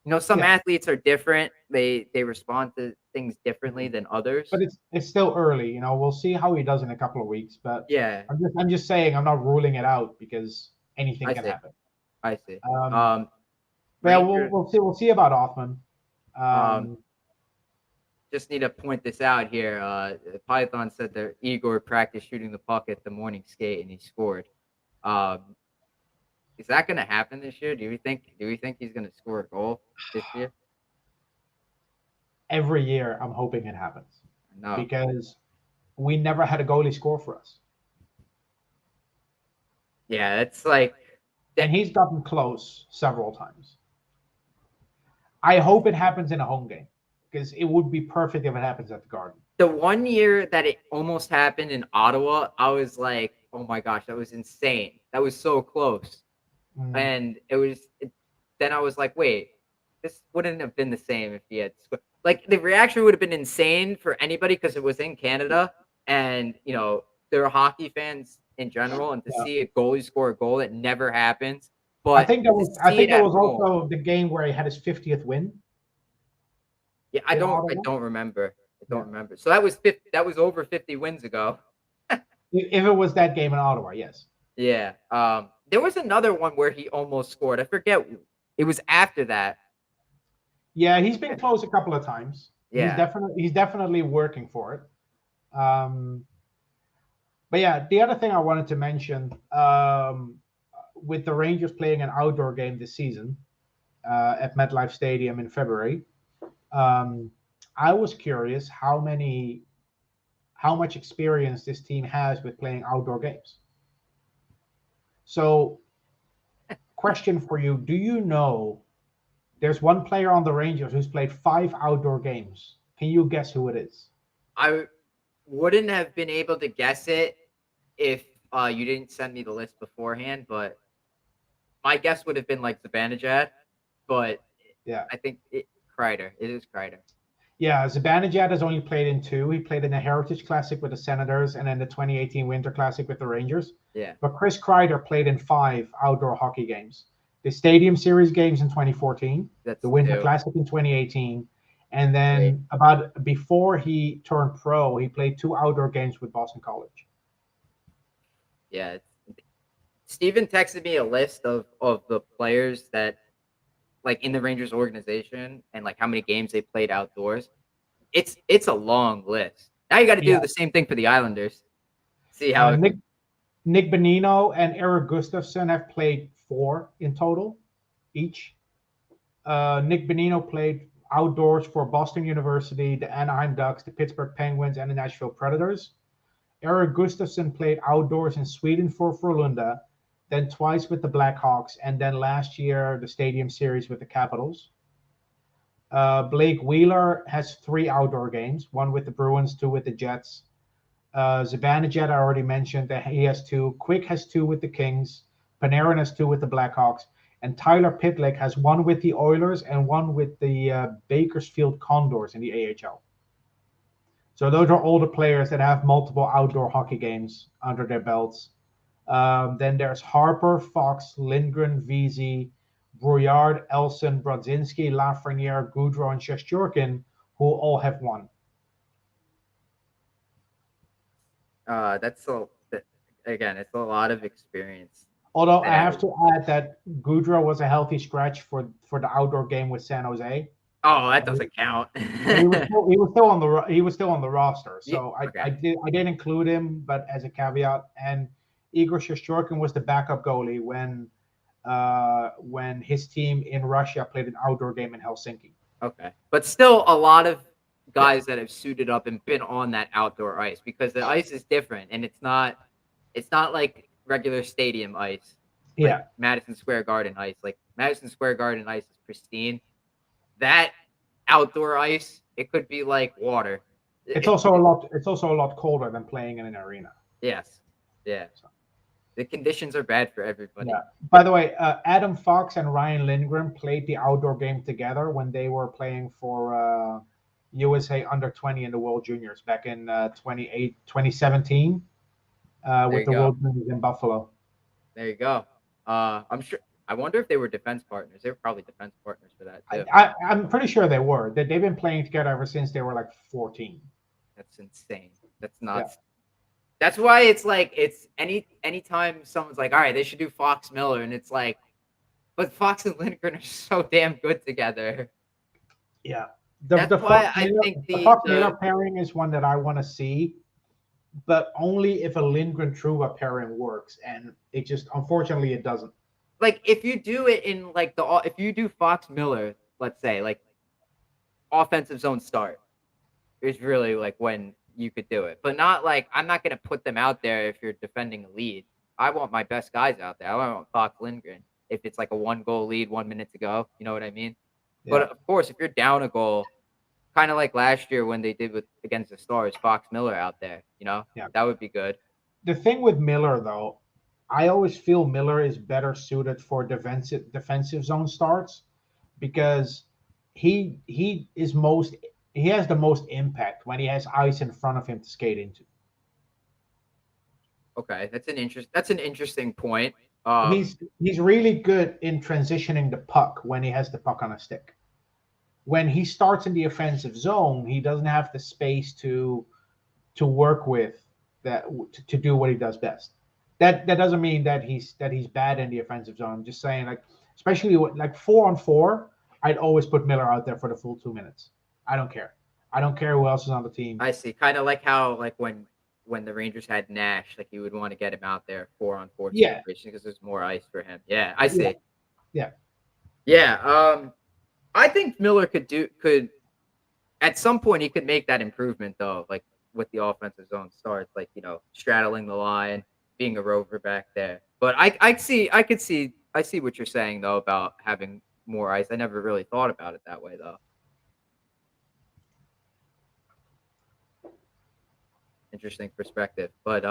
You know, some Yeah. athletes are different. They respond to things differently Mhm. than But others. it's still early. We'll see how he does in a couple of weeks. But Yeah, I'm just saying I'm not ruling it out because anything I can see. happen. I see. Um, but yeah, we'll Ranger. we'll see. We'll see about Othman. Um, Um, just need to point this out here. Python said that Igor practiced shooting the puck at the morning skate and he scored. Um, is that going to happen this year? Do we think? Do we think he's going to score a goal this year? every year, I'm hoping it happens No. because we never had a goalie score for us, Yeah, it's like and that. he's gotten close several times. I hope it happens in a home game because it would be perfect if it happens at the Garden. The one year that it almost happened in Ottawa, I was like, "Oh my gosh, that was insane! That was so close." Mm, And then I was like, "Wait, this wouldn't have been the same if he had like the reaction would have been insane for anybody because it was in Canada, and there are hockey fans in general, and to yeah. see a goalie score a goal that never happens, I but think that to was. I see it think that at was home, also the game where he had his 50th win yeah, in I Ottawa. don't remember, I don't Yeah, remember. So that was 50, that was over 50 wins ago. if it was that game in Ottawa, yes. Yeah. There was another one where he almost scored. I forget. It was after that. Yeah, he's been close a couple of times. Yeah. He's definitely working for it. But yeah, the other thing I wanted to mention, with the Rangers playing an outdoor game this season at MetLife Stadium in February, um, I was curious how much experience this team has with playing outdoor games. So, question for you: do you know there's one player on the Rangers who's played 5 outdoor games? Can you guess who it is? I wouldn't have been able to guess it if you didn't send me the list beforehand, but my guess would have been like Zibanejad, but Yeah. I think Kreider. It is Kreider. Yeah, Zibanejad has only played in 2. He played in the Heritage Classic with the Senators and then the 2018 Winter Classic with the Rangers. Yeah. But Chris Kreider played in 5 outdoor hockey games: the Stadium Series games in 2014, the That's Winter two. Classic in 2018, and Great. then about before he turned pro, he played 2 outdoor games with Boston College. Yeah. Steven texted me a list of the players that like in the Rangers organization and like how many games they played outdoors. It's a long list. Now you got to Yeah, do the same thing for the Islanders. See how uh, it Nick Nick Bonino and Eric Gustafsson have played 4 in total each. Nick Bonino played outdoors for Boston University, the Anaheim Ducks, the Pittsburgh Penguins, and the Nashville Predators. Eric Gustafsson played outdoors in Sweden for Frölunda, then twice with the Blackhawks, and then last year the Stadium Series with the Capitals. Blake Wheeler has 3 outdoor games: one with the Bruins, 2 with the Jets. Zibanejad, I already mentioned that he has 2. Quick has 2 with the Kings. Panarin has 2 with the Blackhawks. And Tyler Pitlick has 1 with the Oilers and 1 with the Bakersfield Condors in the AHL. So those are all the players that have multiple outdoor hockey games under their belts. Then there's Harper, Fox, Lindgren, Vesey, Brouillard, Elson, Brodzinski, Lafreniere, Goudreau, and Shestyorkin, who all have 1. that's so again, it's a lot of experience Although that I have added. to add that Goudreau was a healthy scratch for the outdoor game with San Jose. Oh, that But he, doesn't count. but he was still on the roster. Yeah, So I okay. did include him, but as a caveat. And Igor Shestyorkin was the backup goalie when his team in Russia played an outdoor game in Helsinki. Okay. But still a lot of Yeah, guys that have suited up and been on that outdoor ice because the ice is different and it's not like regular stadium ice, like yeah. Madison Square Garden ice. Like Madison Square Garden ice is pristine. That outdoor ice, it could be like water. It's It, also a lot. It's also a lot colder than playing in an arena. yes. Yeah. So. The conditions are bad for everybody. Yeah. By the way, Adam Fox and Ryan Lindgren played the outdoor game together when they were playing for USA Under 20 in the World Juniors back in 2017 There with you the go. World Juniors in Buffalo. There you go. I'm sure. I wonder if they were defense partners. They were probably defense partners for that too. I'm pretty sure they were. They've been playing together ever since they were like 14. That's insane. That's Yeah. nuts. That's why it's like it's anytime someone's like, all right, they should do Fox Miller, and it's like, but Fox and Lindgren are so damn good together. Yeah. That's why I think The the Fox the Miller pairing is one that I want to see, but only if a Lindgren Truba pairing works. And it just, unfortunately, it doesn't. like if you do it in like the if you do Fox Miller, let's say like offensive zone start is really like when you could do it, but not like I'm not gonna put them out there if you're defending a lead. I want my best guys out there. I want Fox Lindgren if it's like a 1 goal lead, 1 minute to go. You know what I mean? Yeah. But of course, if you're down a goal, kind of like last year when they did with against the Stars, Fox Miller out there. Yeah. That would be good. The thing with Miller, though, I always feel Miller is better suited for defensive zone starts because he is most he has the most impact when he has ice in front of him to skate into. Okay, that's an interesting point. He's really good in transitioning the puck when he has the puck on a stick. When he starts in the offensive zone, he doesn't have the space to work with that to do what he does best. That doesn't mean that he's bad in the offensive zone. I'm just saying, like, especially like 4-on-4, I'd always put Miller out there for the full 2 minutes. I don't care. I don't care who else is on the team. I see. Kind of like how like when the Rangers had Nash, like you would want to get him out there 4-on-4 Yeah, situation because there's more ice for him. Yeah, I yeah, see. yeah. Yeah, I think Miller could at some point he could make that improvement though, like with the offensive zone starts, like straddling the line, being a rover back there. But I see what you're saying though about having more ice. I never really thought about it that way though. Interesting perspective. But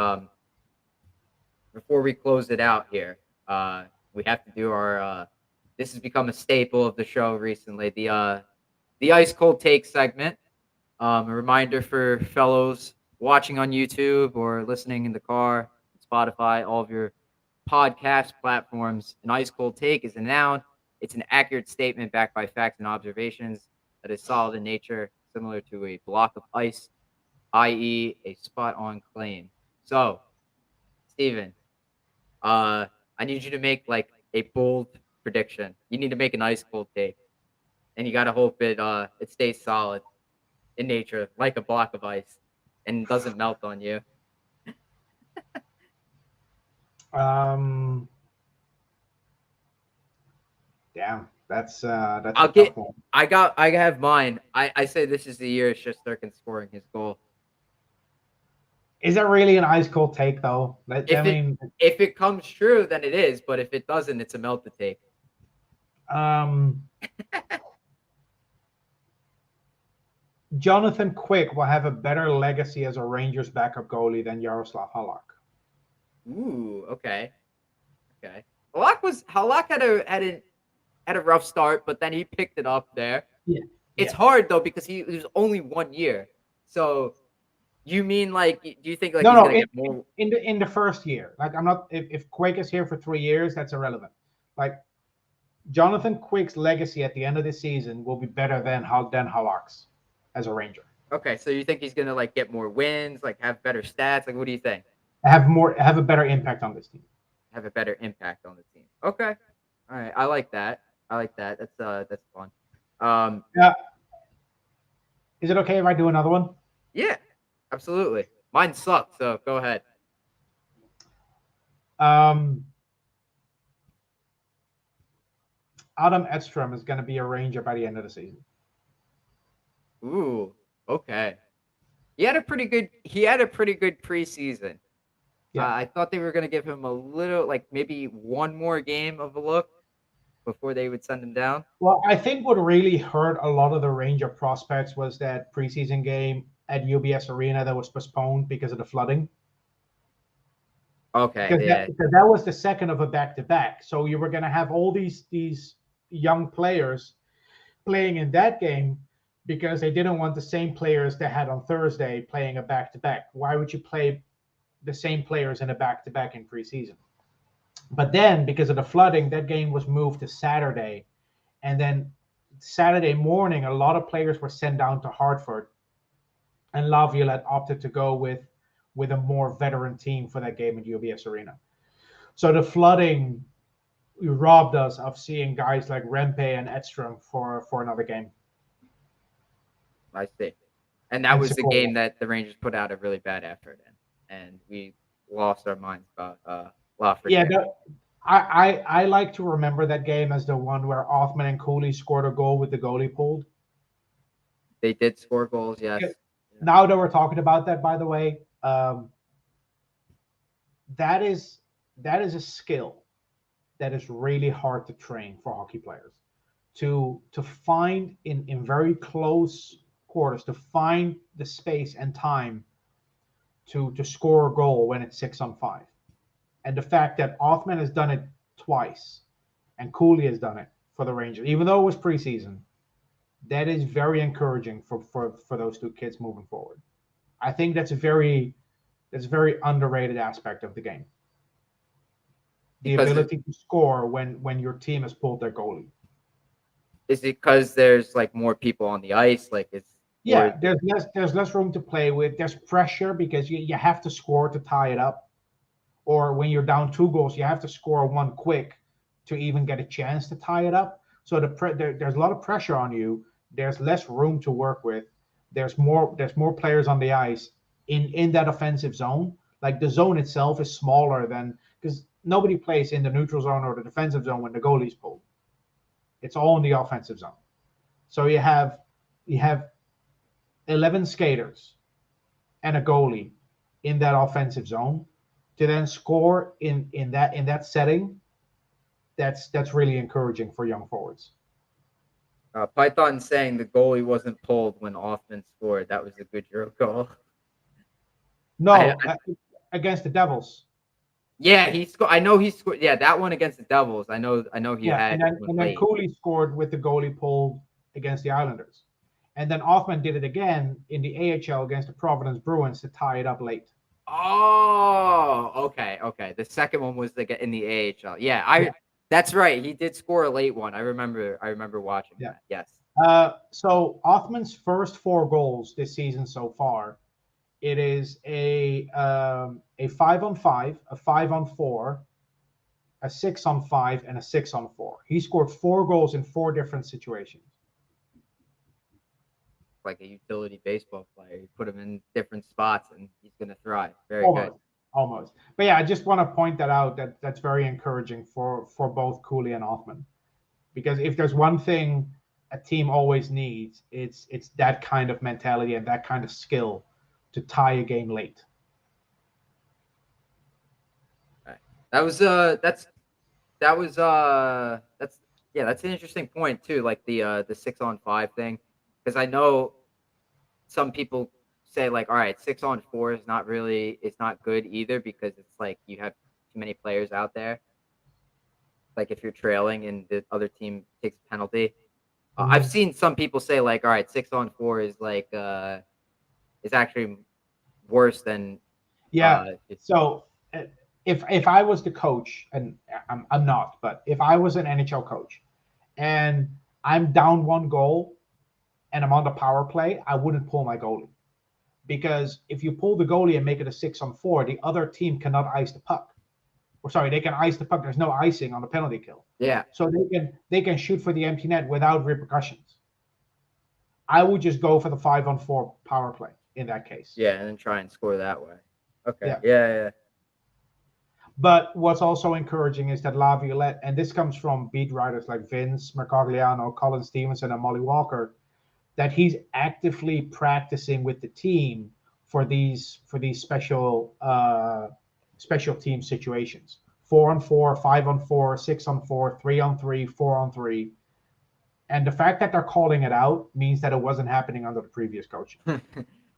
before we close it out here, we have to do our. This has become a staple of the show recently. The ice cold take segment. A reminder for fellows watching on YouTube or listening in the car, Spotify, all of your podcast platforms. An ice cold take is a noun. It's an accurate statement backed by facts and observations that is solid in nature, similar to a block of ice, i.e., a spot on claim. So, Steven, I need you to make like a bold prediction. You need to make an ice cold take, and you got to hope it stays solid in nature, like a block of ice, and doesn't melt on you. Um, Damn, that's I'll a tough get. one. I have mine. I say this is the year Shesterkin scoring his goal. Is that really an ice cold take though? I If it mean, if it comes true, then it is. But if it doesn't, it's a melted take. um, Jonathan Quick will have a better legacy as a Rangers backup goalie than Yaroslav Halak. Ooh, okay, okay. Halak had a rough start, but then he picked it up there. Yeah, It's yeah. hard though because he was only 1 year. So you mean like do you think like No, he's no. gonna get more? In the first year, like I'm not. If Quick is here for 3 years, that's irrelevant. Like Jonathan Quick's legacy at the end of the season will be better than Halak's as a Ranger. Okay, so you think he's gonna like get more wins, like have better stats? Like what do you think? Have a better impact on this team. Have a better impact on the team. Okay. All right. I like that. I like that. That's fun. Yeah. Is it okay if I do another one? Yeah, absolutely. Mine sucked, so go ahead. Um, Adam Edstrom is going to be a Ranger by the end of the season. Ooh, okay. He had a pretty good preseason. Yeah. I thought they were gonna give him a little like maybe one more game of a look before they would send him down. Well, I think what really hurt a lot of the Ranger prospects was that preseason game at UBS Arena that was postponed because of the flooding. Okay, yeah. because that was the second of a back to back. So you were going to have all these young players playing in that game because they didn't want the same players they had on Thursday playing a back to back. Why would you play the same players in a back to back in preseason? But then because of the flooding, that game was moved to Saturday, and then Saturday morning, a lot of players were sent down to Hartford, and Laviolette opted to go with a more veteran team for that game at UBS Arena. So the flooding robbed us of seeing guys like Rempe and Edstrom for another game. I see. And that And was the Sequoia. game that the Rangers put out a really bad effort in, and we lost our minds about Yeah, Lafreniere. I like to remember that game as the one where Othman and Cooley scored a goal with the goalie pulled. They did score goals, yes. Yeah. Yeah. Now that we're talking about that, by the way, that is a skill that is really hard to train for hockey players. To find in very close quarters, to find the space and time to score a goal when it's 6-on-5. And the fact that Othman has done it twice and Cooley has done it for the Rangers, even though it was preseason, that is very encouraging for those two kids moving forward. I think that's a very underrated aspect of the game. The Because ability to score when your team has pulled their goalie. is it because there's like more people on the ice? Like it's or Yeah, there's less room to play with. There's pressure because you have to score to tie it up. Or when you're down 2 goals, you have to score one quick to even get a chance to tie it up. So there's a lot of pressure on you. There's less room to work with. There's more players on the ice in that offensive zone. Like the zone itself is smaller than because nobody plays in the neutral zone or the defensive zone when the goalie's pulled. It's all in the offensive zone. So you have 11 skaters and a goalie in that offensive zone to then score in that setting. That's really encouraging for young forwards. Python saying the goalie wasn't pulled when Othman scored. That was a good Euro goal. I, No, against the Devils. yeah, he scored. I know he scored. Yeah, that one against the Devils. I know he Yeah, and had then one and then late. Cooley scored with the goalie pulled against the Islanders, and then Othman did it again in the AHL against the Providence Bruins to tie it up late. Oh, okay. The second one was in the AHL. Yeah, Yeah, that's right. He did score a late one. I remember watching yeah. that. Yes. So Othman's first 4 goals this season so far, it is a 5-on-5, a 5-on-4, a 6-on-5, and a 6-on-4. He scored 4 goals in 4 different situations. Like a utility baseball player. You put him in different spots and he's gonna thrive. Very good. Almost, almost. But yeah, I just want to point that out. That's very encouraging for both Cooley and Othman, because if there's one thing a team always needs, it's that kind of mentality and that kind of skill to tie a game late. Right. That's yeah, that's an interesting point too, like the 6-on-5 thing. Because I know some people say like, all right, 6-on-4 is not really it's not good either because it's like you have too many players out there. Like if you're trailing and the other team takes a penalty. I've Mhm. seen some people say like, all right, 6-on-4 is like is actually worse than Yeah. just So if I was the coach, and I'm not, but if I was an NHL coach and I'm down 1 goal and I'm on the power play, I wouldn't pull my goalie, because if you pull the goalie and make it a 6-on-4, the other team cannot ice the puck. Or sorry, they can ice the puck. There's no icing on the penalty kill, yeah. so they can shoot for the empty net without repercussions. I would just go for the 5-on-4 power play in that case. Yeah, and then try and score that way. Okay. Yeah. Yeah. But what's also encouraging is that Laviolette, and this comes from beat writers like Vince Mercogliano, Colin Stevenson, and Molly Walker, that he's actively practicing with the team for these special team situations. 4-on-4, 5-on-4, 6-on-4, 3-on-3, 4-on-3. And the fact that they're calling it out means that it wasn't happening under the previous coach.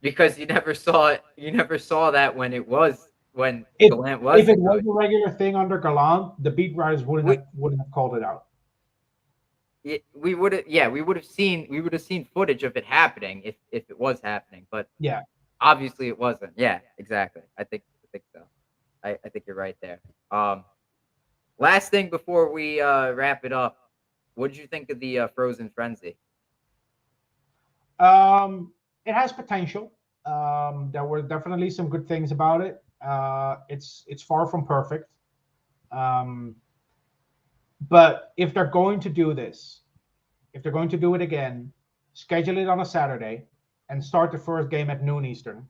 Because you never saw it. You never saw that when it was when If Gallant was if the it was coach. a regular thing under Gallant, the beat writers We wouldn't have called it out. we would have yeah we would have seen footage of it happening if it was happening, but Yeah. obviously it wasn't. Yeah, exactly. I think so. I think you're right there. Last thing before we wrap it up, what did you think of the Frozen Frenzy? It has potential. There were definitely some good things about it. It's far from perfect. Um, but if they're going to do this, if they're going to do it again, schedule it on a Saturday and start the first game at noon Eastern,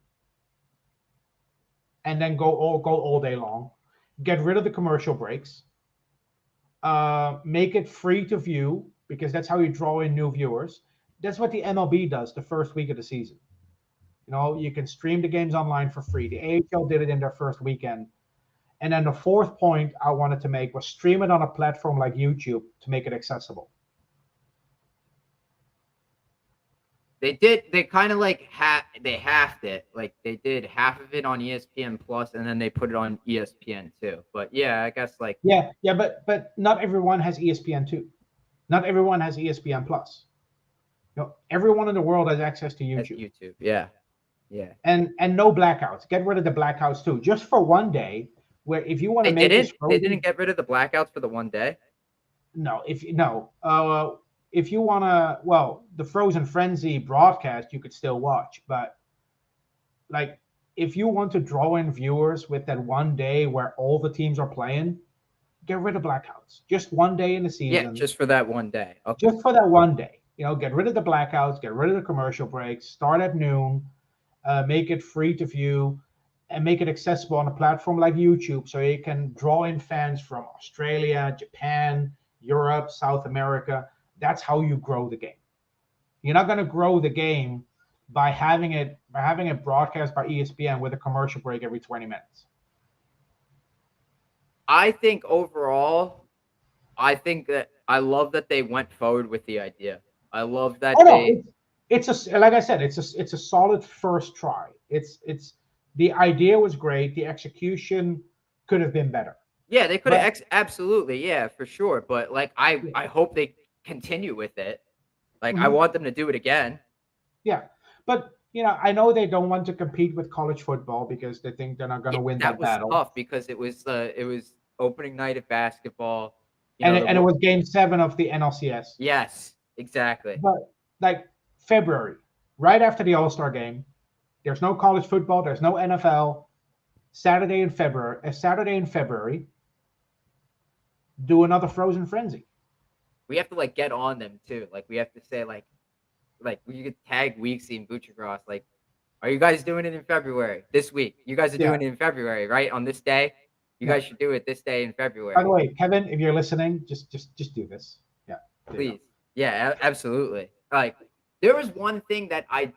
and then go all day long. Get rid of the commercial breaks. Make it free to view because that's how you draw in new viewers. That's what the MLB does the first week of the season. You can stream the games online for free. The AHL did it in their first weekend. And then the fourth point I wanted to make was stream it on a platform like YouTube to make it accessible. They did. They kind of like they halved it. Like they did half of it on ESPN Plus, and then they put it on ESPN too. But yeah, I guess like Yeah, but not everyone has ESPN too. Not everyone has ESPN Plus. Everyone in the world has access to as YouTube. YouTube. Yeah, yeah. And no blackouts. Get rid of the blackouts too, just for one day. Where if you want to They make this didn't. They frozen, didn't get rid of the blackouts for the one day. no, if you want to, well, the Frozen Frenzy broadcast you could still watch, but like if you want to draw in viewers with that one day where all the teams are playing, get rid of blackouts. Just one day in the Yeah, season, just for that one day. Okay. just for that one day. Get rid of the blackouts, get rid of the commercial breaks, start at noon, make it free to view, and make it accessible on a platform like YouTube so you can draw in fans from Australia, Japan, Europe, South America. That's how you grow the game. You're not going to grow the game by having it broadcast by ESPN with a commercial break every 20 minutes. I think overall, I think that I love that they went forward with the idea. I love Oh that no, they it's a like I said, it's a solid first try. It's the idea was great. The execution could have been better. yeah, they could have But absolutely, yeah, for sure. But like I hope they continue with it. Like I mhm, want them to do it again. yeah, but I know they don't want to compete with college football because they think they're not going Yeah, to win that that was battle. tough because it was opening night of basketball. You And know, it, the and it wo was Game 7 of the NLCS. yes, exactly. But like February, right after the All Star game, there's no college football, there's no NFL. Saturday in February, do another Frozen Frenzy. We have to like get on them too. Like we have to say like we could tag Weeksy and Butchergross. Like, are you guys doing it in February this week? You guys are Yeah, doing it in February, right? On this day, you yeah. guys should do it this day in By the February, way, Kevin, if you're listening, just do this. Yeah, there you go. please. Yeah, absolutely. Like there was one thing that I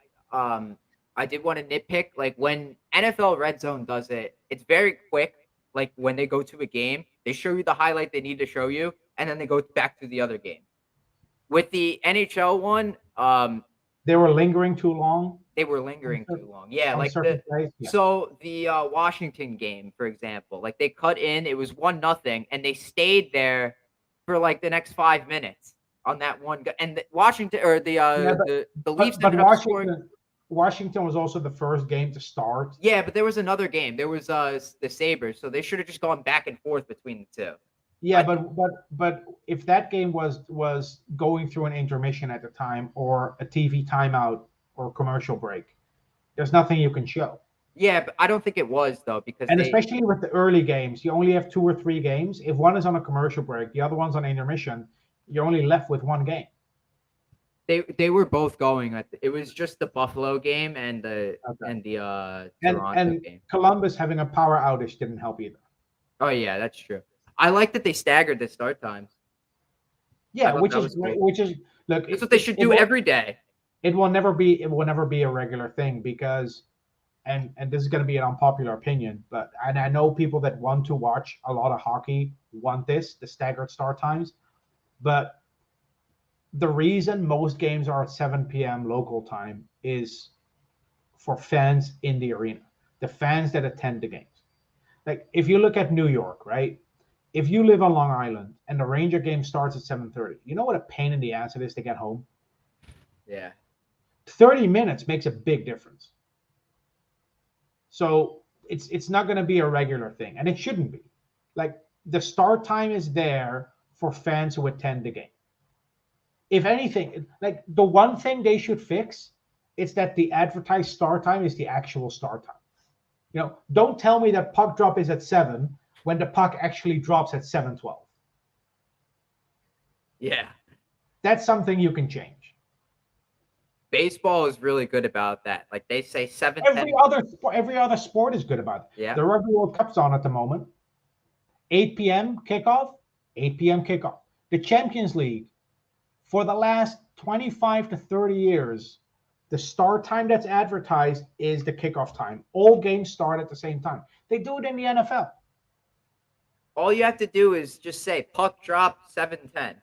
did want to nitpick. Like when NFL Red Zone does it, it's very quick. Like when they go to a game, they show you the highlight they need to show you, and then they go back to the other game. With the NHL one, They were lingering too long they were on lingering too certain, long. Yeah, on like certain plays. Yeah, the Washington game, for example, like they cut in, it was 1-0, and they stayed there for like the next 5 minutes on that one and Washington or yeah, the Leafs but ended up scoring. Washington was also the first game to start. Yeah, but there was another game. There was the Sabres, so they should have just gone back and forth between the two. Yeah, I but if that game was going through an intermission at the time or a TV timeout or commercial break, there's nothing you can show. yeah, but I don't think it was though because And especially with the early games, you only have two or three games. If one is on a commercial break, the other one's on intermission, you're only left with one game. they were both going it was just the Buffalo game Okay. and the And Toronto and game. Columbus having a power outage didn't help either. Oh yeah, that's true. I like that they staggered the start times. I Yeah, thought which that is was great. cool. Which is look, That's what they should do every day. it will never be a regular thing because and this is going to be an unpopular opinion, but and I know people that want to watch a lot of hockey want the staggered start times, but the reason most games are at 7 p.m. local time is for fans in the arena, the fans that attend the games. Like if you look at New York, right? If you live on Long Island and the Ranger game starts at 7:30, you know what a pain in the ass it is to get home? Yeah. 30 minutes makes a big difference. So it's not going to be a regular thing, and it shouldn't be. Like the start time is there for fans who attend the game. If anything, like the one thing they should fix is that the advertised start time is the actual start time. Don't tell me that puck drop is at 7 when the puck actually drops at 7:12. Yeah. That's something you can change. Baseball is really good about that. Like they say 7:10. Every other sport is good about it. Yeah. The Rugby World Cup's on at the moment. 8 p.m. kickoff. 8 p.m. kickoff. The Champions League, for the last 25 to 30 years, the start time that's advertised is the kickoff time. All games start at the same time. They do it in the NFL. All you have to do is just say puck drop 7:10.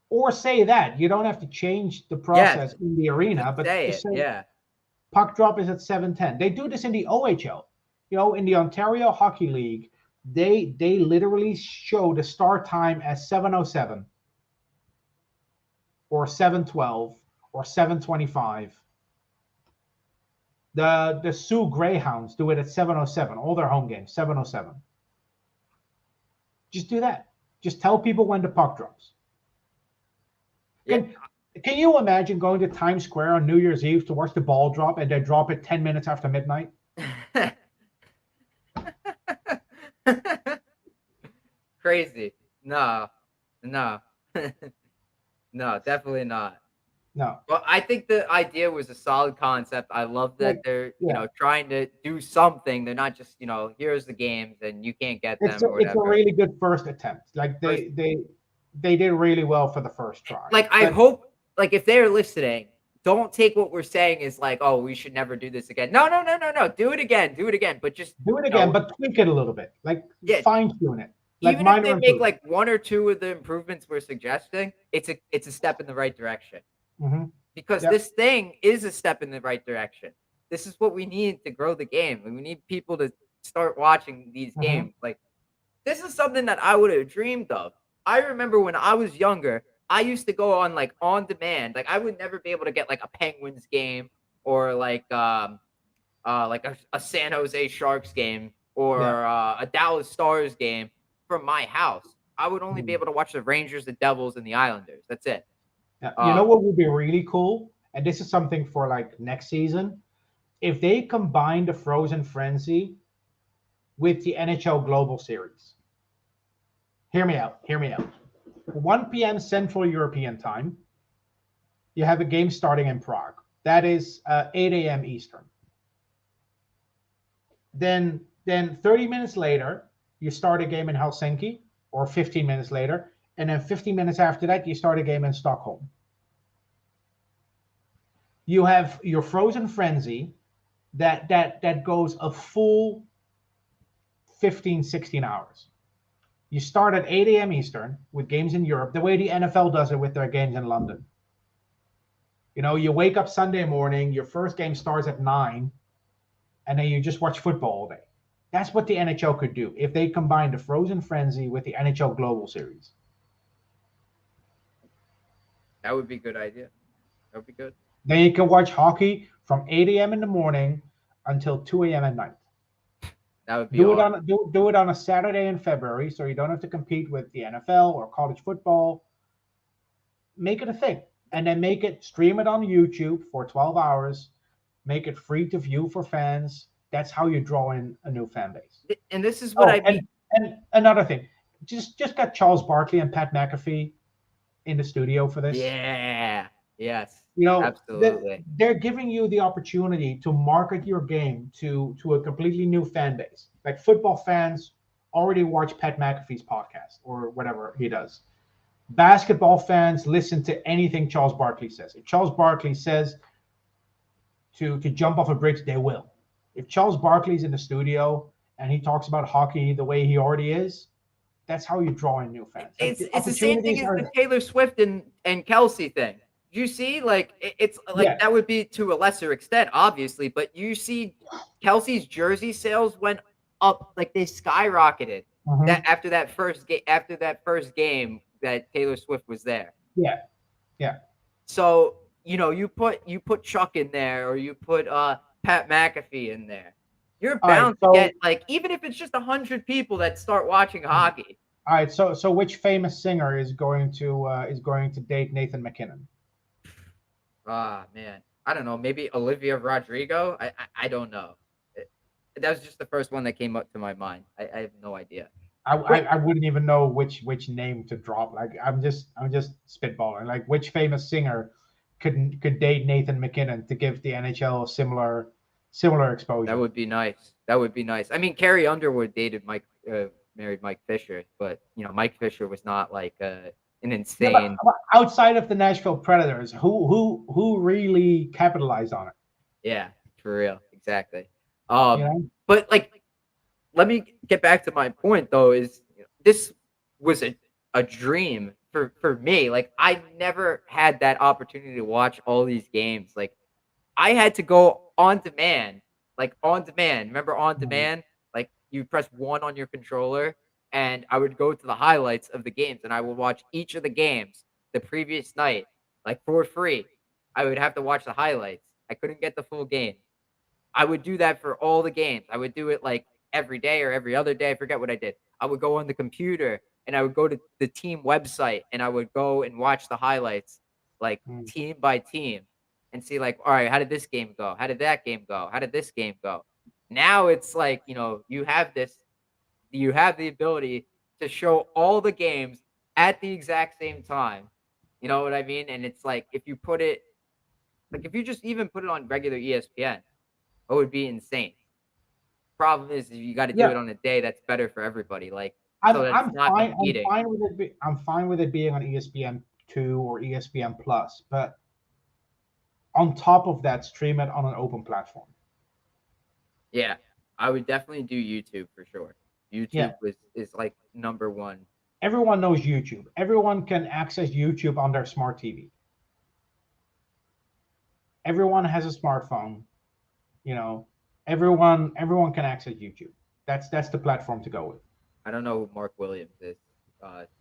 Or say that. You don't have to change the Yes. process in the arena, Just but say just it. say Yeah. puck drop is at 7:10. They do this in the OHL. In the Ontario Hockey League, they literally show the start time as 7:07 or 7:12 or 7:25. The Sioux Greyhounds do it at 7:07. All their home games 7:07. Just do that. Just tell people when the puck drops. Yeah. Can you imagine going to Times Square on New Year's Eve to watch the ball drop and they drop it 10 minutes after midnight? Crazy. No. No. No, definitely not. No. Well, I think the idea was a solid concept. I love that they're, Yeah. trying to do something. They're not just, here's the games and you can't get It's them a, or it's a whatever. really good first attempt. Like First, they did really well for the first try. like I But hope, like if they're listening, don't take what we're saying as like, oh, we should never do this again. No, no, no, no, no. Do it again. Do it again. But just do it again, but tweak it a little bit. Like yeah, fine tune it. Like even if they minor make improvement. like one or two of the improvements we're suggesting, it's a step in the right direction. Mm-hmm. Because Yep. this thing is a step in the right direction. This is what we need to grow the game. We need people to start watching these Mm-hmm. games. Like this is something that I would have dreamed of. I remember when I was younger, I used to go on like on demand. Like I would never be able to get like a Penguins game or like a San Jose Sharks game Yeah. or a Dallas Stars game from my house. I would only be Mm. able to watch the Rangers, the Devils, and the Islanders. That's it. Yeah. You know Um, what would be really cool? And this is something for like next season. If they combine the Frozen Frenzy with the NHL Global Series. Hear me out. Hear me out. 1 p.m. Central European Time, you have a game starting in Prague. That is 8 a.m. Eastern. Then 30 minutes later, you start a game in Helsinki, or 15 minutes later, and then 15 minutes after that, you start a game in Stockholm. You have your Frozen Frenzy that goes a full 15, 16 hours. You start at 8 a.m. Eastern with games in Europe, the way the NFL does it with their games in London. You wake up Sunday morning, your first game starts at 9, and then you just watch football all day. That's what the NHL could do if they combine the Frozen Frenzy with the NHL Global Series. that would be a good idea. That would be good. Then you can watch hockey from 8 a.m. in the morning until 2 a.m. at night. That would be Do it awesome. on do it on a Saturday in February, so you don't have to compete with the NFL or college football. Make it a thing, and then stream it on YouTube for 12 hours. Make it free to view for fans. That's how you draw in a new fan base. And this is what I mean. And another thing, just got Charles Barkley and Pat McAfee in the studio for this. Yeah. Yes. Absolutely. Absolutely. They're giving you the opportunity to market your game to a completely new fan base. Like football fans already watch Pat McAfee's podcast or whatever he does. Basketball fans listen to anything Charles Barkley says. If Charles Barkley says to jump off a bridge, they will. If Charles Barkley's in the studio and he talks about hockey the way he already is, that's how you draw in new fans. Like It's the same thing as the Taylor Swift and Kelsey thing. You see, like it's like that would be to a lesser extent, obviously, but you see Kelsey's jersey sales went up, like they skyrocketed that Mhm. after that first game that Taylor Swift was there. Yeah, yeah. So, you put Chuck in there or you put Pat McAfee in there. You're All right. bound to get like even if it's just 100 people that start watching hockey. All right. So which famous singer is going to date Nathan McKinnon? Ah, man. I don't know, maybe Olivia Rodrigo? I don't know. It that was just the first one that came up to my mind. I have no idea. But I wouldn't even know which name to drop. Like I'm just spitballing. Like which famous singer could date Nathan McKinnon to give the NHL similar that exposure? would be nice. That would be nice. I mean, Carrie Underwood married Mike Fisher, but, Mike Fisher was not like, an Yeah, insane. but outside of the Nashville Predators, who really capitalized on it? Yeah, for real. Exactly. You know? But, like, let me get back to my point though is this was a dream for me. Like I never had that opportunity to watch all these games. Like I had to go on demand, like on demand. Remember on Mhm. demand? Like you press one on your controller and I would go to the highlights of the games and I would watch each of the games the previous night, like for free. I would have to watch the highlights. I couldn't get the full game. I would do that for all the games. I would do it like every day or every other day. I forget what I did. I would go on the computer and I would go to the team website and I would go and watch the highlights like Mm. team by team and see like, all right, how did this game go? How did that game go? How did this game go? Now it's like, you have the ability to show all the games at the exact same time. You know what I mean? And it's like if you just even put it on regular ESPN, it would be insane. Problem is you gotta do Yeah, it on a day that's better for everybody, like, so that it's I'm not fine. I'm competing. fine with it. I'm fine with it being on ESPN2 or ESPN Plus, but on top of that, stream it on an open platform. Yeah. I would definitely do YouTube for sure. Yeah, YouTube is, like, number 1. everyone knows YouTube. Everyone can access YouTube on their smart TV. Everyone has a smartphone. You know, everyone can access YouTube. That's the platform to go with. I don't know who Mark Williams is,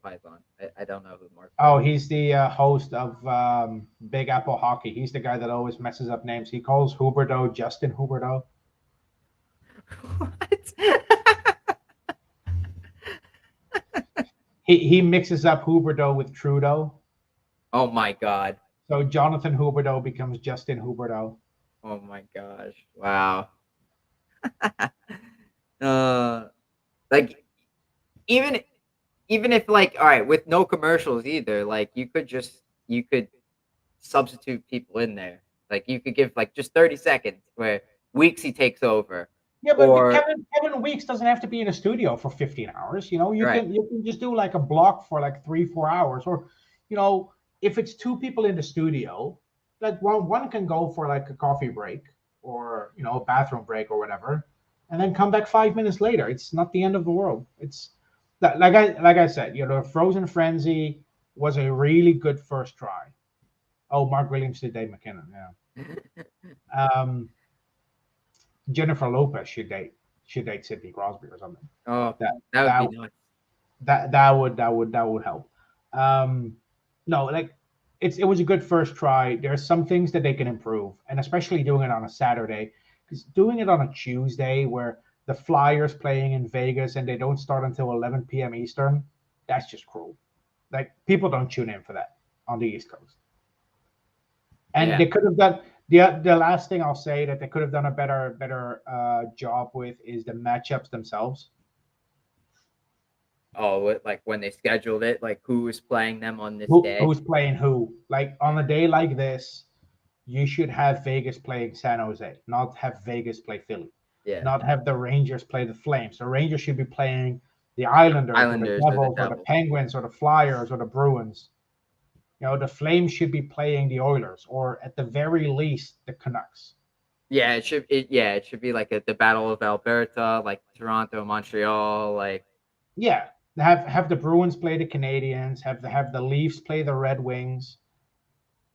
Python. I don't know who Mark Oh, Williams. he's the host of Big Apple Hockey. He's the guy that always messes up names. He calls Huberdeau Justin Huberdeau. What? He mixes up Huberdeau with Trudeau. Oh my god. So Jonathan Huberdeau becomes Justin Huberdeau. Oh my gosh. Wow. Uh, like, even even if, like, alright, with no commercials either, like, you could substitute people in there. Like you could give like just 30 seconds where Weeksy takes over. Yeah, but Or Kevin Weeks doesn't have to be in a studio for 15 hours. You know, right. you can just do like a block for like 3 4 hours, or you know, if it's two people in the studio, like one can go for like a coffee break or you know a bathroom break or whatever, and then come back 5 minutes later. It's not the end of the world. It's like I said, you know, Frozen Frenzy was a really good first try. Oh, Mark Williams did Dave McKinnon, yeah. Um, Jennifer Lopez should date Sidney Crosby or something. Oh, That that would that be nuts. that would help. Um, no, like it was a good first try. There are some things that they can improve, and especially doing it on a Saturday, because doing it on a Tuesday where the Flyers playing in Vegas and they don't start until 11 p.m. Eastern, that's just cruel. Like people don't tune in for that on the East Coast. And Yeah. they could have done the last thing I'll say that they could have done a better job with is the matchups themselves. Oh, like when they scheduled it, like who was playing them on this day. Who's playing who? Like on a day like this, you should have Vegas playing San Jose, not have Vegas play Philly, Yeah. not have the Rangers play the Flames. The Rangers should be playing the Islanders or the Islanders or the Devils or the Devils. Penguins or the Flyers or the Bruins. You know, the Flames should be playing the Oilers or at the very least the Canucks. It should be like the Battle of Alberta, like Toronto, Montreal, like Yeah, have the Bruins play the Canadians, have the Leafs play the Red Wings.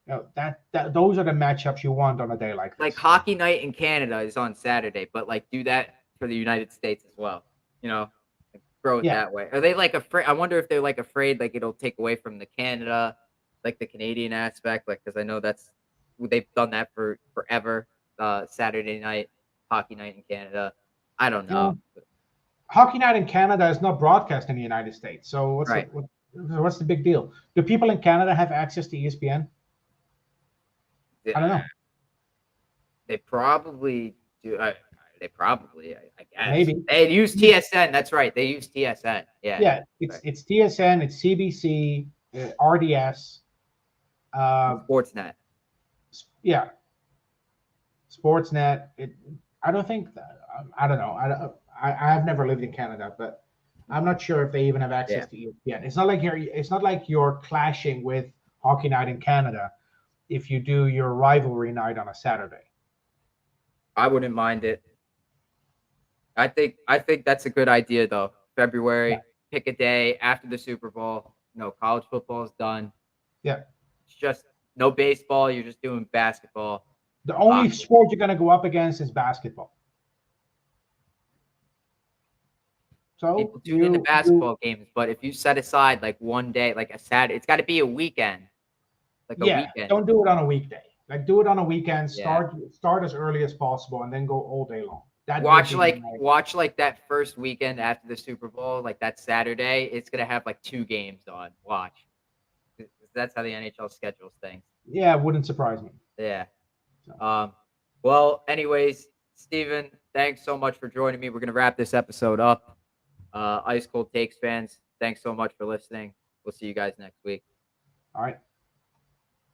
You know, that those are the matchups you want on a day like this. hockey night in Canada is on Saturday, but like do that for the United States as well. You know, like, grow it Yeah. that way. Are they like afraid? I wonder if they're like afraid like it'll take away from the Canada, like the Canadian aspect, like because I know they've done that for forever. Saturday night hockey night in Canada. I don't know. Well, Hockey Night in Canada is not broadcast in the United States. So Right. what's the big deal? Do people in Canada have access to ESPN? I don't Yeah, know. they probably do. They probably, I guess. Maybe. They use TSN. That's right. They use TSN. Yeah. Yeah, Right. it's TSN, it's CBC, RDS, And uh, Sportsnet. yeah, Sportsnet. I don't think I don't know. I have never lived in Canada, but I'm not sure if they even have Yeah. access to ESPN. It's not like you're clashing with Hockey Night in Canada if you do your rivalry night on a Saturday. I wouldn't mind it. I think that's a good idea though. Yeah, February, pick a day after the Super Bowl. No, college football is done. yeah. It's just no baseball. You're just doing basketball, The only hockey. sport you're going to go up against is basketball. So People tune into you basketball games, but if you set aside like one day, like a Saturday, it's got to be a weekend, like a yeah, weekend. don't do it on a weekday. Like do it on a weekend. Yeah. Start as early as possible, and then go all day long. That would Watch be like my, watch like that first weekend after the Super Bowl, like that Saturday. It's gonna have like 2 games on. Watch. 'Cause that's how the NHL schedules things. yeah. It wouldn't surprise me. Yeah. So, Well, anyways, Steven, thanks so much for joining me. We're gonna wrap this episode up. Ice Cold Takes fans, thanks so much for listening. We'll see you guys next week. all right.